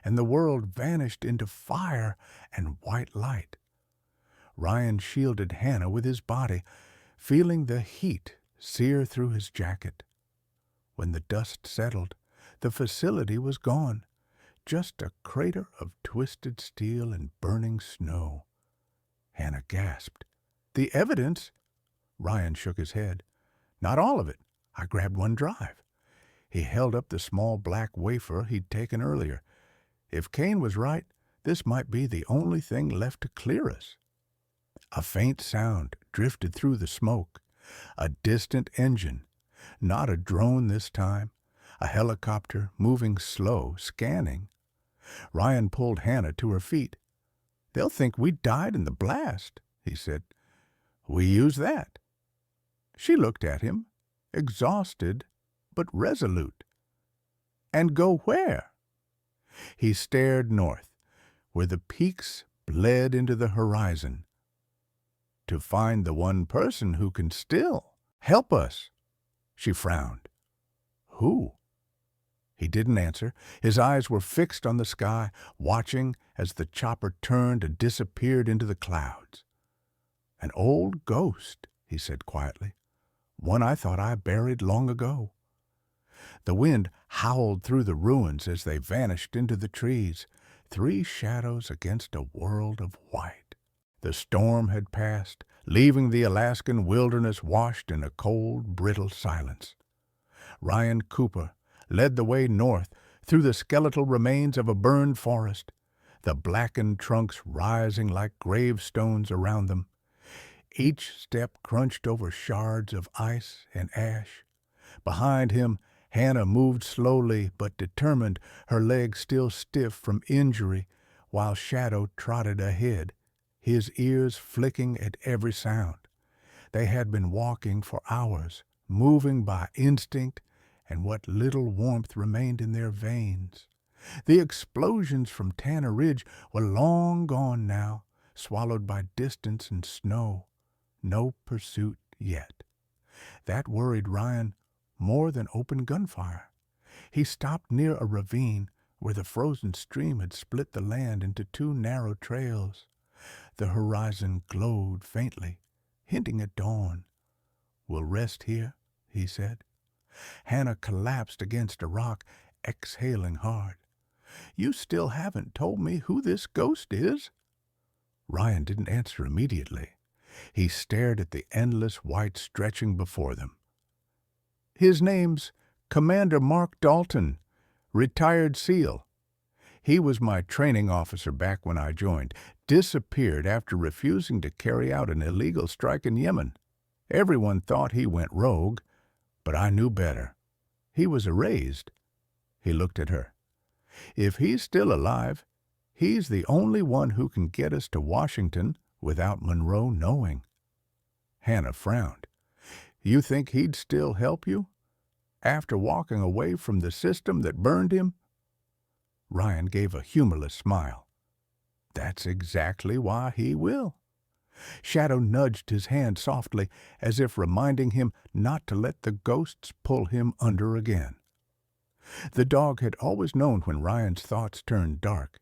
Speaker 1: and the world vanished into fire and white light. Ryan shielded Hannah with his body, feeling the heat sear through his jacket. When the dust settled, the facility was gone, just a crater of twisted steel and burning snow. Hannah gasped. "The evidence?" Ryan shook his head. "Not all of it. I grabbed one drive." He held up the small black wafer he'd taken earlier. "If Kane was right, this might be the only thing left to clear us." A faint sound drifted through the smoke. A distant engine. Not a drone this time. A helicopter, moving slow, scanning. Ryan pulled Hannah to her feet. "They'll think we died in the blast," he said. "We use that." She looked at him, exhausted but resolute. "And go where?" He stared north, where the peaks bled into the horizon. "To find the one person who can still help us." She frowned. "Who?" He didn't answer. His eyes were fixed on the sky, watching as the chopper turned and disappeared into the clouds. "An old ghost," he said quietly. "One I thought I buried long ago." The wind howled through the ruins as they vanished into the trees, three shadows against a world of white. The storm had passed, leaving the Alaskan wilderness washed in a cold, brittle silence. Ryan Cooper led the way north through the skeletal remains of a burned forest, the blackened trunks rising like gravestones around them. Each step crunched over shards of ice and ash. Behind him, Hannah moved slowly but determined, her legs still stiff from injury, while Shadow trotted ahead, his ears flicking at every sound. They had been walking for hours, moving by instinct and what little warmth remained in their veins. The explosions from Tanner Ridge were long gone now, swallowed by distance and snow. No pursuit yet. That worried Ryan more than open gunfire. He stopped near a ravine where the frozen stream had split the land into two narrow trails. The horizon glowed faintly, hinting at dawn. will rest here," he said. Hannah collapsed against a rock, exhaling hard. "You still haven't told me who this ghost is." Ryan didn't answer immediately. He stared at the endless white stretching before them. "His name's Commander Mark Dalton, retired SEAL. He was my training officer back when I joined. Disappeared after refusing to carry out an illegal strike in Yemen. Everyone thought he went rogue, but I knew better. He was erased." He looked at her. "If he's still alive, he's the only one who can get us to Washington without Monroe knowing." Hannah frowned. "You think he'd still help you? After walking away from the system that burned him?" Ryan gave a humorless smile. "That's exactly why he will." Shadow nudged his hand softly, as if reminding him not to let the ghosts pull him under again. The dog had always known when Ryan's thoughts turned dark.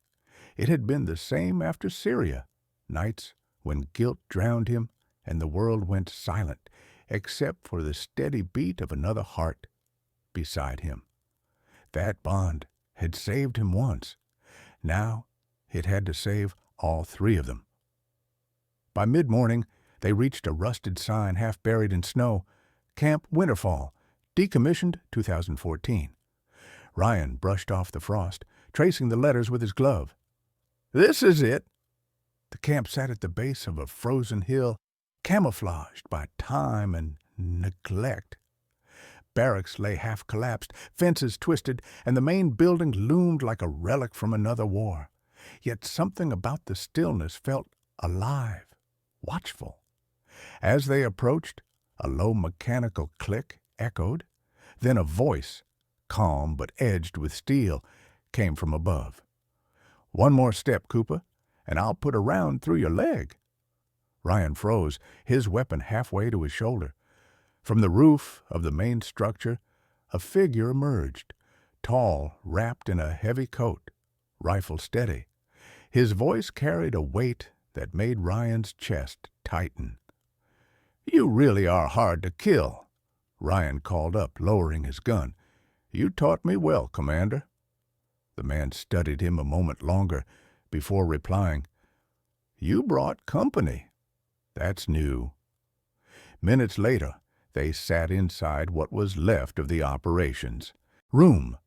Speaker 1: It had been the same after Syria, nights when guilt drowned him and the world went silent, except for the steady beat of another heart beside him. That bond had saved him once. Now it had to save all three of them. By mid-morning, they reached a rusted sign half buried in snow. Camp Winterfall, decommissioned 2014. Ryan brushed off the frost, tracing the letters with his glove. "This is it." The camp sat at the base of a frozen hill, camouflaged by time and neglect. Barracks lay half-collapsed, fences twisted, and the main building loomed like a relic from another war. Yet something about the stillness felt alive, watchful. As they approached, a low mechanical click echoed. Then a voice, calm but edged with steel, came from above. "One more step, Cooper, and I'll put a round through your leg." Ryan froze, his weapon halfway to his shoulder. From the roof of the main structure, a figure emerged, tall, wrapped in a heavy coat, rifle steady. His voice carried a weight that made Ryan's chest tighten. "You really are hard to kill," Ryan called up, lowering his gun. "You taught me well, Commander." The man studied him a moment longer before replying, "You brought company. That's new." Minutes later, they sat inside what was left of the operations room.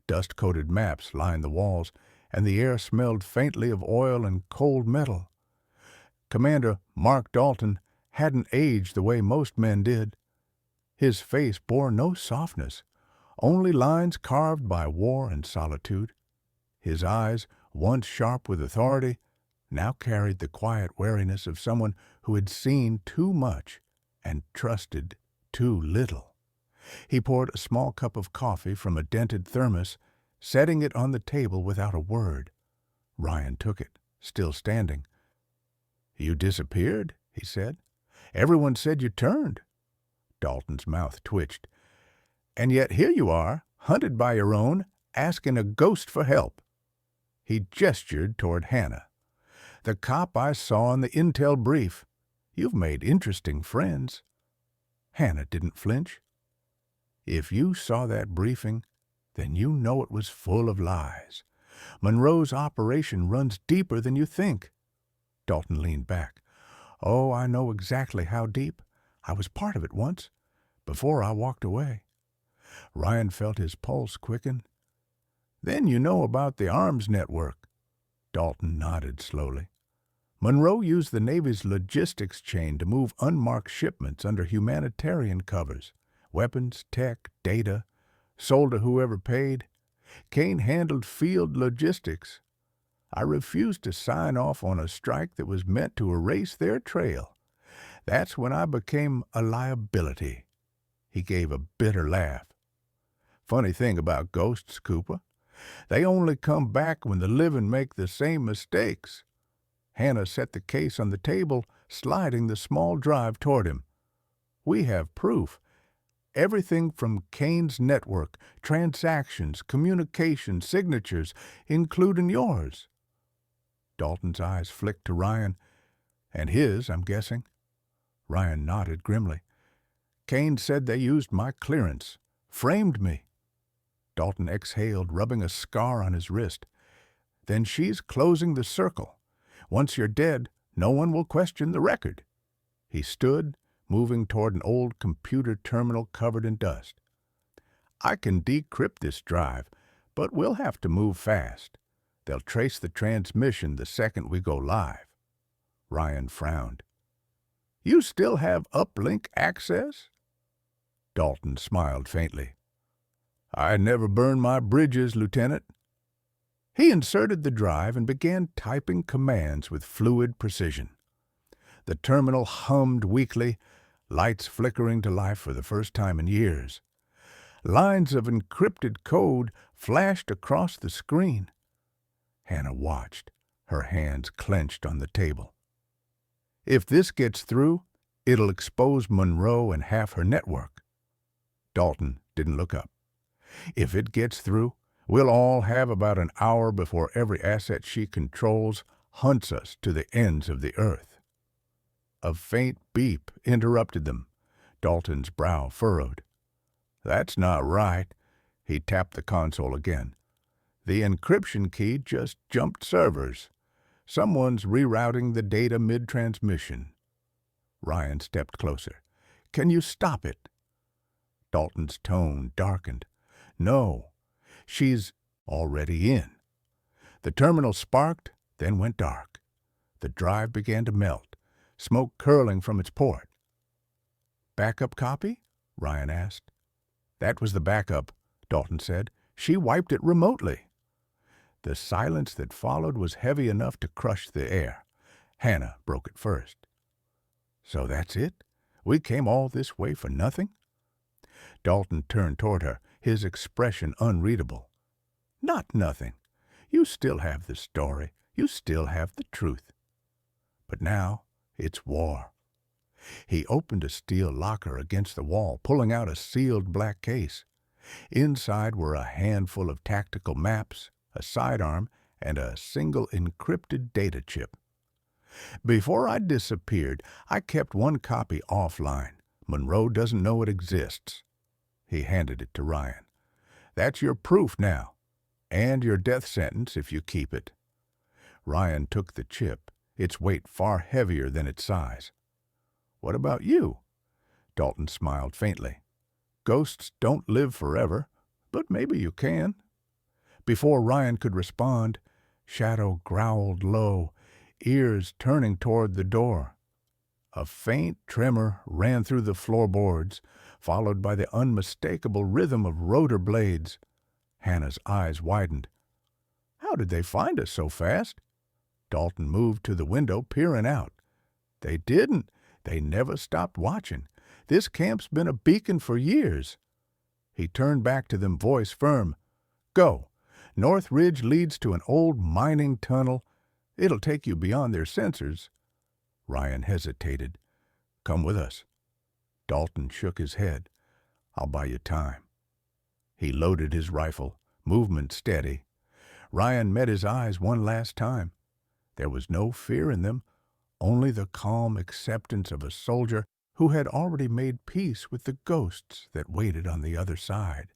Speaker 1: Dust-coated maps lined the walls, and the air smelled faintly of oil and cold metal. Commander Mark Dalton hadn't aged the way most men did. His face bore no softness, only lines carved by war and solitude. His eyes, once sharp with authority, now carried the quiet wariness of someone who had seen too much and trusted too little. He poured a small cup of coffee from a dented thermos, setting it on the table without a word. Ryan took it, still standing. "You disappeared," he said. "Everyone said you turned." Dalton's mouth twitched. "And yet here you are, hunted by your own, asking a ghost for help." He gestured toward Hannah. "The cop I saw in the intel brief. You've made interesting friends." Hannah didn't flinch. "If you saw that briefing, then you know it was full of lies. Monroe's operation runs deeper than you think." Dalton leaned back. "Oh, I know exactly how deep. I was part of it once, before I walked away." Ryan felt his pulse quicken. "Then you know about the arms network." Dalton nodded slowly. "Monroe used the Navy's logistics chain to move unmarked shipments under humanitarian covers. Weapons, tech, data, sold to whoever paid. Kane handled field logistics. I refused to sign off on a strike that was meant to erase their trail. That's when I became a liability." He gave a bitter laugh. "Funny thing about ghosts, Cooper. They only come back when the living make the same mistakes." Hannah set the case on the table, sliding the small drive toward him. "We have proof. Everything from Kane's network, transactions, communication, signatures, including yours." Dalton's eyes flicked to Ryan. "And his, I'm guessing." Ryan nodded grimly. Kane said they used my clearance. Framed me. Dalton exhaled, rubbing a scar on his wrist. Then she's closing the circle. Once you're dead, no one will question the record. He stood, moving toward an old computer terminal covered in dust. I can decrypt this drive, but we'll have to move fast. They'll trace the transmission the second we go live. Ryan frowned. You still have uplink access? Dalton smiled faintly. I never burn my bridges, Lieutenant. He inserted the drive and began typing commands with fluid precision. The terminal hummed weakly, lights flickering to life for the first time in years. Lines of encrypted code flashed across the screen. Hannah watched, her hands clenched on the table. If this gets through, it'll expose Monroe and half her network. Dalton didn't look up. If it gets through, we'll all have about an hour before every asset she controls hunts us to the ends of the earth. A faint beep interrupted them. Dalton's brow furrowed. That's not right. He tapped the console again. The encryption key just jumped servers. Someone's rerouting the data mid-transmission. Ryan stepped closer. Can you stop it? Dalton's tone darkened. No, she's already in. The terminal sparked, then went dark. The drive began to melt, smoke curling from its port. Backup copy? Ryan asked. That was the backup, Dalton said. She wiped it remotely. The silence that followed was heavy enough to crush the air. Hannah broke it first. So that's it? We came all this way for nothing? Dalton turned toward her, his expression unreadable. Not nothing. You still have the story. You still have the truth. But now it's war. He opened a steel locker against the wall, pulling out a sealed black case. Inside were a handful of tactical maps, a sidearm, and a single encrypted data chip. Before I disappeared, I kept one copy offline. Monroe doesn't know it exists. He handed it to Ryan. That's your proof now, and your death sentence if you keep it. Ryan took the chip, its weight far heavier than its size. What about you? Dalton smiled faintly. Ghosts don't live forever, but maybe you can. Before Ryan could respond, Shadow growled low, ears turning toward the door. A faint tremor ran through the floorboards, followed by the unmistakable rhythm of rotor blades. Hannah's eyes widened. How did they find us so fast? Dalton moved to the window, peering out. They didn't. They never stopped watching. This camp's been a beacon for years. He turned back to them, voice firm. Go. North Ridge leads to an old mining tunnel. It'll take you beyond their sensors. Ryan hesitated. Come with us. Dalton shook his head. I'll buy you time. He loaded his rifle, movement steady. Ryan met his eyes one last time. There was no fear in them, only the calm acceptance of a soldier who had already made peace with the ghosts that waited on the other side.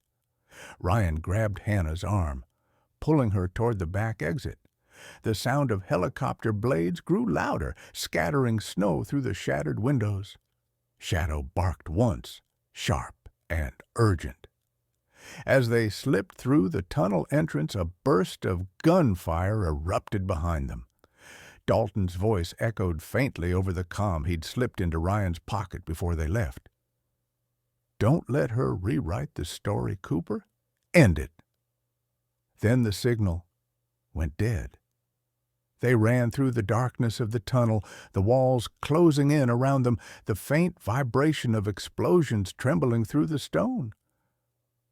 Speaker 1: Ryan grabbed Hannah's arm, pulling her toward the back exit. The sound of helicopter blades grew louder, scattering snow through the shattered windows. Shadow barked once, sharp and urgent. As they slipped through the tunnel entrance, a burst of gunfire erupted behind them. Dalton's voice echoed faintly over the comm he'd slipped into Ryan's pocket before they left. Don't let her rewrite the story, Cooper. End it. Then the signal went dead. They ran through the darkness of the tunnel, the walls closing in around them, the faint vibration of explosions trembling through the stone.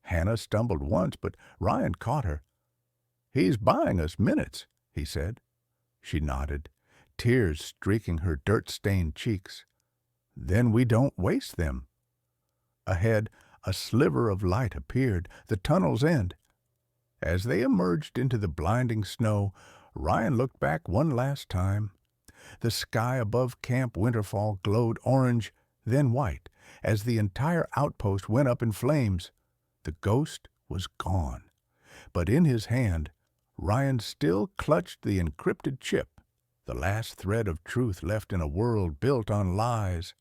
Speaker 1: Hannah stumbled once, but Ryan caught her. He's buying us minutes, he said. She nodded, tears streaking her dirt-stained cheeks. Then we don't waste them. Ahead, a sliver of light appeared, the tunnel's end. As they emerged into the blinding snow, Ryan looked back one last time. The sky above Camp Winterfall glowed orange, then white, as the entire outpost went up in flames. The ghost was gone, but in his hand, Ryan still clutched the encrypted chip, the last thread of truth left in a world built on lies.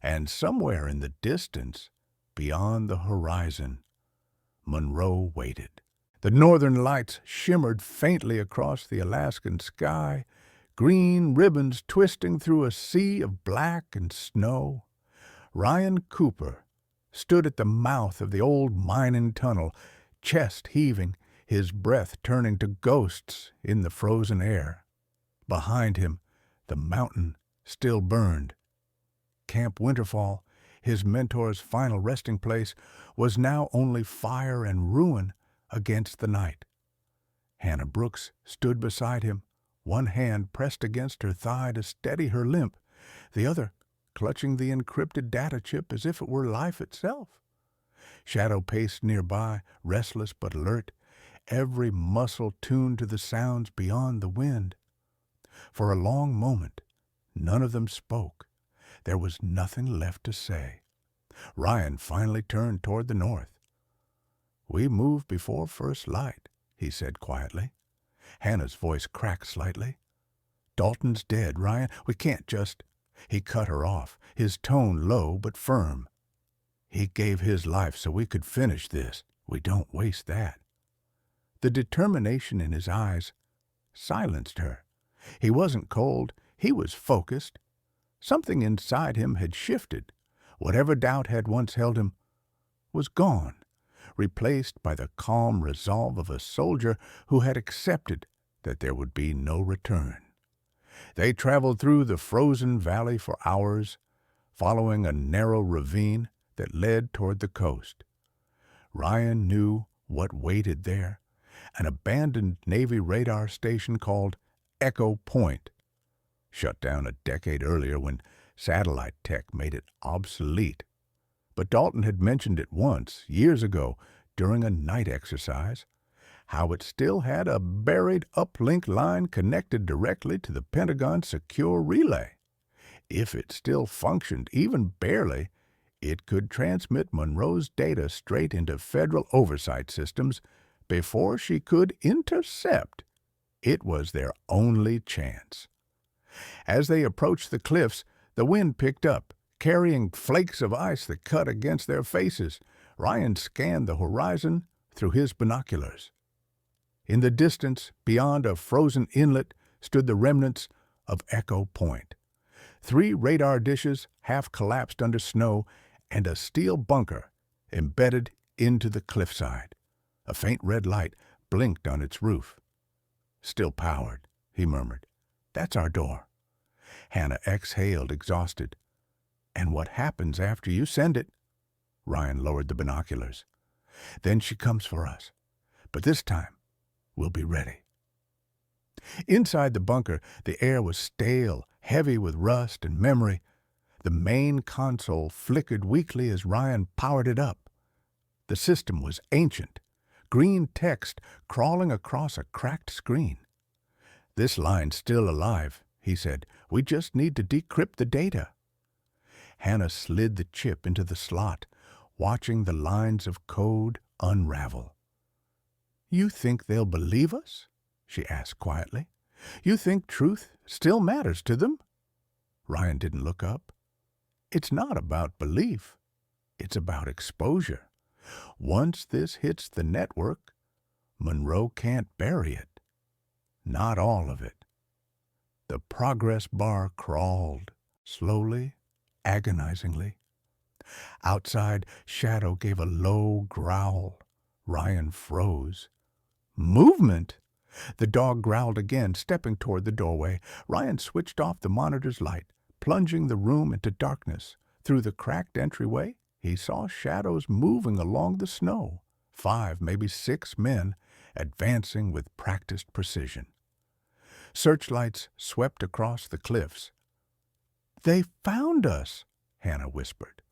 Speaker 1: And somewhere in the distance, beyond the horizon, Monroe waited. The northern lights shimmered faintly across the Alaskan sky, green ribbons twisting through a sea of black and snow. Ryan Cooper stood at the mouth of the old mining tunnel, chest heaving, his breath turning to ghosts in the frozen air. Behind him, the mountain still burned. Camp Winterfall, his mentor's final resting place, was now only fire and ruin against the night. Hannah Brooks stood beside him, one hand pressed against her thigh to steady her limp, the other clutching the encrypted data chip as if it were life itself. Shadow paced nearby, restless but alert, every muscle tuned to the sounds beyond the wind. For a long moment, none of them spoke. There was nothing left to say. Ryan finally turned toward the north. "We move before first light," he said quietly. Hannah's voice cracked slightly. "Dalton's dead, Ryan. We can't just—" He cut her off, his tone low but firm. "He gave his life so we could finish this. We don't waste that." The determination in his eyes silenced her. He wasn't cold. He was focused. Something inside him had shifted. Whatever doubt had once held him was gone, replaced by the calm resolve of a soldier who had accepted that there would be no return. They traveled through the frozen valley for hours, following a narrow ravine that led toward the coast. Ryan knew what waited there, an abandoned Navy radar station called Echo Point, shut down a decade earlier when satellite tech made it obsolete. But Dalton had mentioned it once, years ago, during a night exercise, how it still had a buried uplink line connected directly to the Pentagon's secure relay. If it still functioned, even barely, it could transmit Monroe's data straight into federal oversight systems before she could intercept. It was their only chance. As they approached the cliffs, the wind picked up, carrying flakes of ice that cut against their faces. Ryan scanned the horizon through his binoculars. In the distance, beyond a frozen inlet, stood the remnants of Echo Point. 3 radar dishes half collapsed under snow, and a steel bunker embedded into the cliffside. A faint red light blinked on its roof. "Still powered," he murmured. "That's our door." Hannah exhaled, exhausted. "And what happens after you send it?" Ryan lowered the binoculars. "Then she comes for us. But this time, we'll be ready." Inside the bunker, the air was stale, heavy with rust and memory. The main console flickered weakly as Ryan powered it up. The system was ancient, green text crawling across a cracked screen. "This line's still alive," he said. "We just need to decrypt the data." Hannah slid the chip into the slot, watching the lines of code unravel. "You think they'll believe us?" she asked quietly. "You think truth still matters to them?" Ryan didn't look up. "It's not about belief. It's about exposure. Once this hits the network, Monroe can't bury it. Not all of it." The progress bar crawled, slowly, agonizingly. Outside, Shadow gave a low growl. Ryan froze. "Movement!" The dog growled again, stepping toward the doorway. Ryan switched off the monitor's light, plunging the room into darkness. Through the cracked entryway, he saw shadows moving along the snow. 5, maybe 6 men, advancing with practiced precision. Searchlights swept across the cliffs. "They found us," Hannah whispered.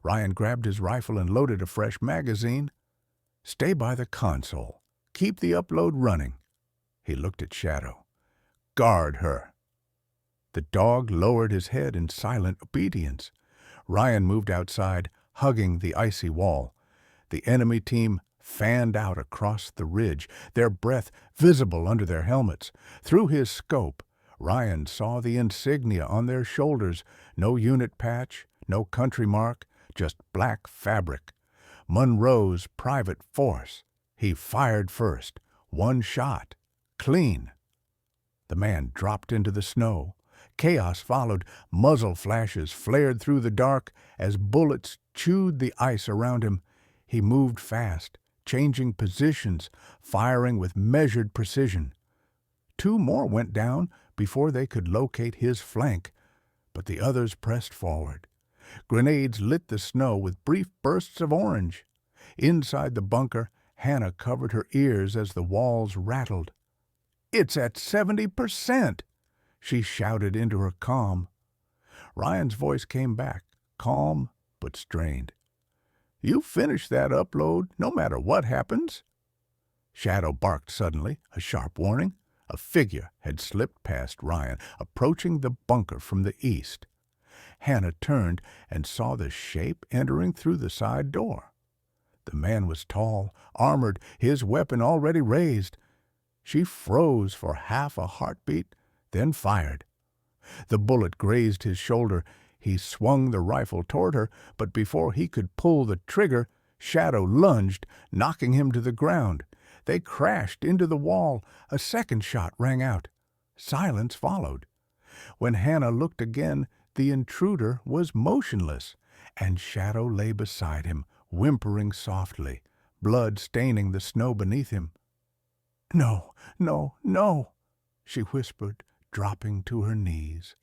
Speaker 1: Ryan grabbed his rifle and loaded a fresh magazine. "Stay by the console. Keep the upload running." He looked at Shadow. "Guard her." The dog lowered his head in silent obedience. Ryan moved outside, hugging the icy wall. The enemy team fanned out across the ridge, their breath visible under their helmets. Through his scope, Ryan saw the insignia on their shoulders, no unit patch, no country mark, just black fabric. Monroe's private force. He fired first. One shot. Clean. The man dropped into the snow. Chaos followed. Muzzle flashes flared through the dark as bullets chewed the ice around him. He moved fast, changing positions, firing with measured precision. 2 more went down before they could locate his flank, but the others pressed forward. Grenades lit the snow with brief bursts of orange. Inside the bunker, Hannah covered her ears as the walls rattled. "It's at 70%!" she shouted into her calm. Ryan's voice came back, calm but strained. "You finish that upload no matter what happens." Shadow barked suddenly, a sharp warning. A figure had slipped past Ryan, approaching the bunker from the east. Hannah turned and saw the shape entering through the side door. The man was tall, armored, his weapon already raised. She froze for half a heartbeat, then fired. The bullet grazed his shoulder. He swung the rifle toward her, but before he could pull the trigger, Shadow lunged, knocking him to the ground. They crashed into the wall. A second shot rang out. Silence followed. When Hannah looked again, the intruder was motionless, and Shadow lay beside him, whimpering softly, blood staining the snow beneath him. "No, no, no," she whispered, dropping to her knees.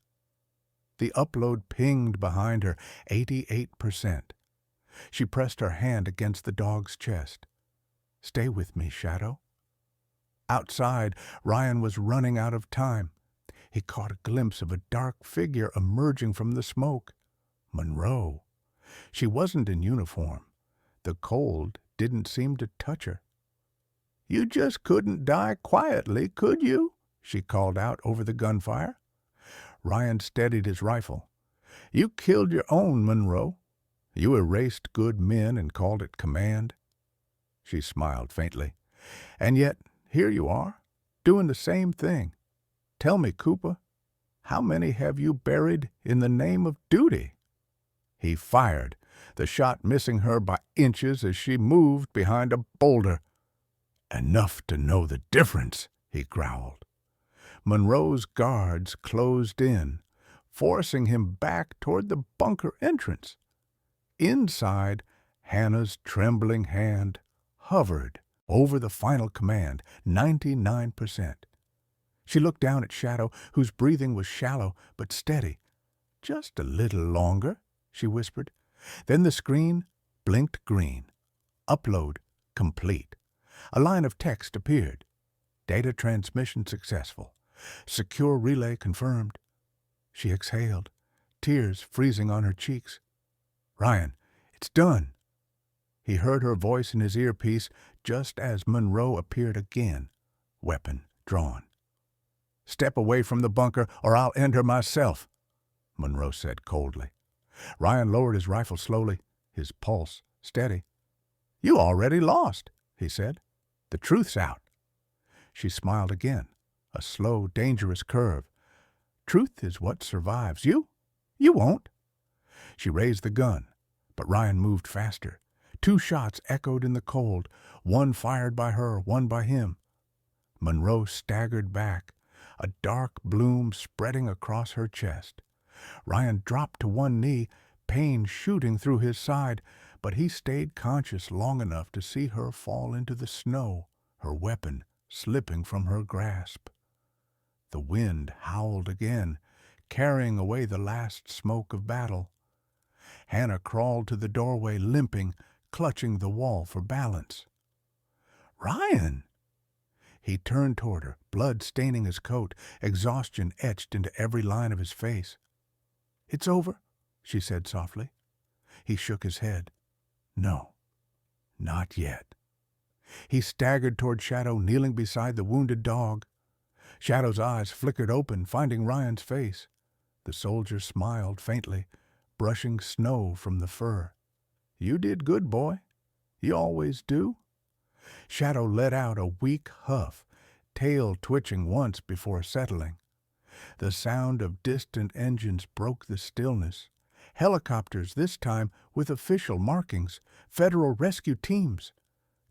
Speaker 1: The upload pinged behind her, 88%. She pressed her hand against the dog's chest. "Stay with me, Shadow." Outside, Ryan was running out of time. He caught a glimpse of a dark figure emerging from the smoke. Monroe. She wasn't in uniform. The cold didn't seem to touch her. "You just couldn't die quietly, could you?" she called out over the gunfire. Ryan steadied his rifle. "You killed your own, Monroe. You erased good men and called it command." She smiled faintly. "And yet, here you are, doing the same thing. Tell me, Cooper, how many have you buried in the name of duty?" He fired, the shot missing her by inches as she moved behind a boulder. "Enough to know the difference," he growled. Monroe's guards closed in, forcing him back toward the bunker entrance. Inside, Hannah's trembling hand hovered over the final command, 99%. She looked down at Shadow, whose breathing was shallow but steady. "Just a little longer," she whispered. Then the screen blinked green. Upload complete. A line of text appeared. Data transmission successful. Secure relay confirmed. She exhaled, tears freezing on her cheeks. "Ryan, it's done." He heard her voice in his earpiece just as Monroe appeared again, weapon drawn. "Step away from the bunker or I'll end her myself," Monroe said coldly. Ryan lowered his rifle slowly, his pulse steady. "You already lost," he said. "The truth's out." She smiled again, a slow, dangerous curve. "Truth is what survives. You won't." She raised the gun, but Ryan moved faster. 2 shots echoed in the cold, one fired by her, one by him. Monroe staggered back, a dark bloom spreading across her chest. Ryan dropped to one knee, pain shooting through his side, but he stayed conscious long enough to see her fall into the snow, her weapon slipping from her grasp. The wind howled again, carrying away the last smoke of battle. Hannah crawled to the doorway, limping, clutching the wall for balance. "Ryan!" He turned toward her, blood staining his coat, exhaustion etched into every line of his face. "It's over," she said softly. He shook his head. "No, not yet." He staggered toward Shadow, kneeling beside the wounded dog. Shadow's eyes flickered open, finding Ryan's face. The soldier smiled faintly. brushing snow from the fur. "You did good, boy. You always do." Shadow let out a weak huff, tail twitching once before settling. The sound of distant engines broke the stillness. Helicopters, this time with official markings, federal rescue teams.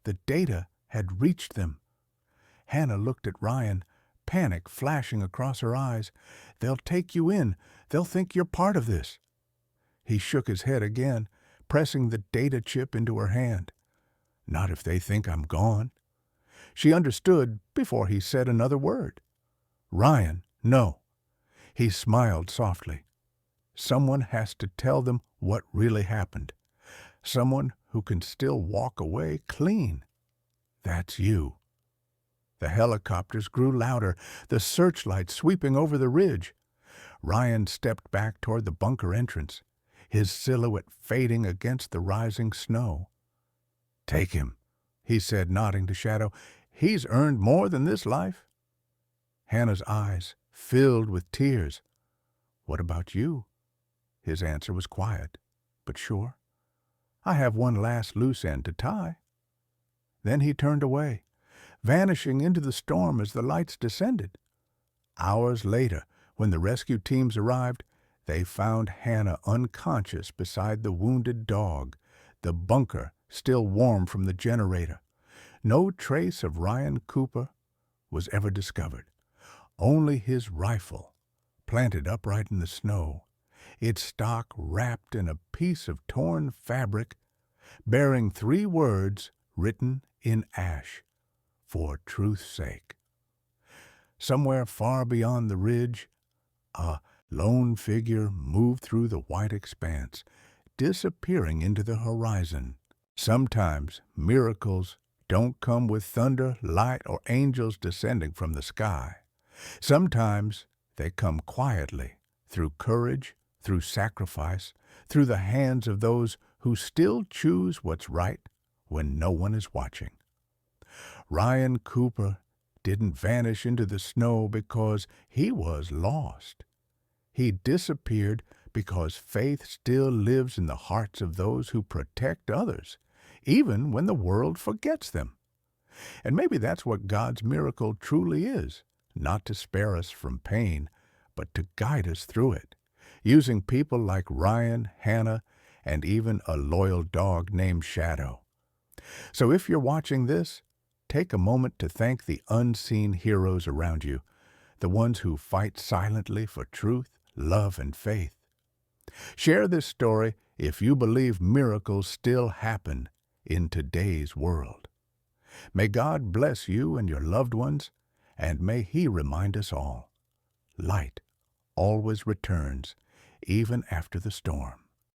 Speaker 1: The data had reached them. Hannah looked at Ryan, panic flashing across her eyes. "They'll take you in. They'll think you're part of this." He shook his head again, pressing the data chip into her hand. "Not if they think I'm gone." She understood before he said another word. "Ryan, no." He smiled softly. "Someone has to tell them what really happened. Someone who can still walk away clean. That's you." The helicopters grew louder, the searchlight sweeping over the ridge. Ryan stepped back toward the bunker entrance, his silhouette fading against the rising snow. "Take him," he said, nodding to Shadow. "He's earned more than this life." Hannah's eyes filled with tears. "What about you?" His answer was quiet, but sure. "I have one last loose end to tie." Then he turned away, vanishing into the storm as the lights descended. Hours later, when the rescue teams arrived, they found Hannah unconscious beside the wounded dog, the bunker still warm from the generator. No trace of Ryan Cooper was ever discovered. Only his rifle, planted upright in the snow, its stock wrapped in a piece of torn fabric, bearing 3 words written in ash, "For truth's sake." Somewhere far beyond the ridge, a lone figure moved through the white expanse, disappearing into the horizon. Sometimes miracles don't come with thunder, light, or angels descending from the sky. Sometimes they come quietly, through courage, through sacrifice, through the hands of those who still choose what's right when no one is watching. Ryan Cooper didn't vanish into the snow because he was lost. He disappeared because faith still lives in the hearts of those who protect others, even when the world forgets them. And maybe that's what God's miracle truly is, not to spare us from pain, but to guide us through it, using people like Ryan, Hannah, and even a loyal dog named Shadow. So if you're watching this, take a moment to thank the unseen heroes around you, the ones who fight silently for truth, love, and faith. Share this story if you believe miracles still happen in today's world. May God bless you and your loved ones, and may He remind us all, light always returns, even after the storm.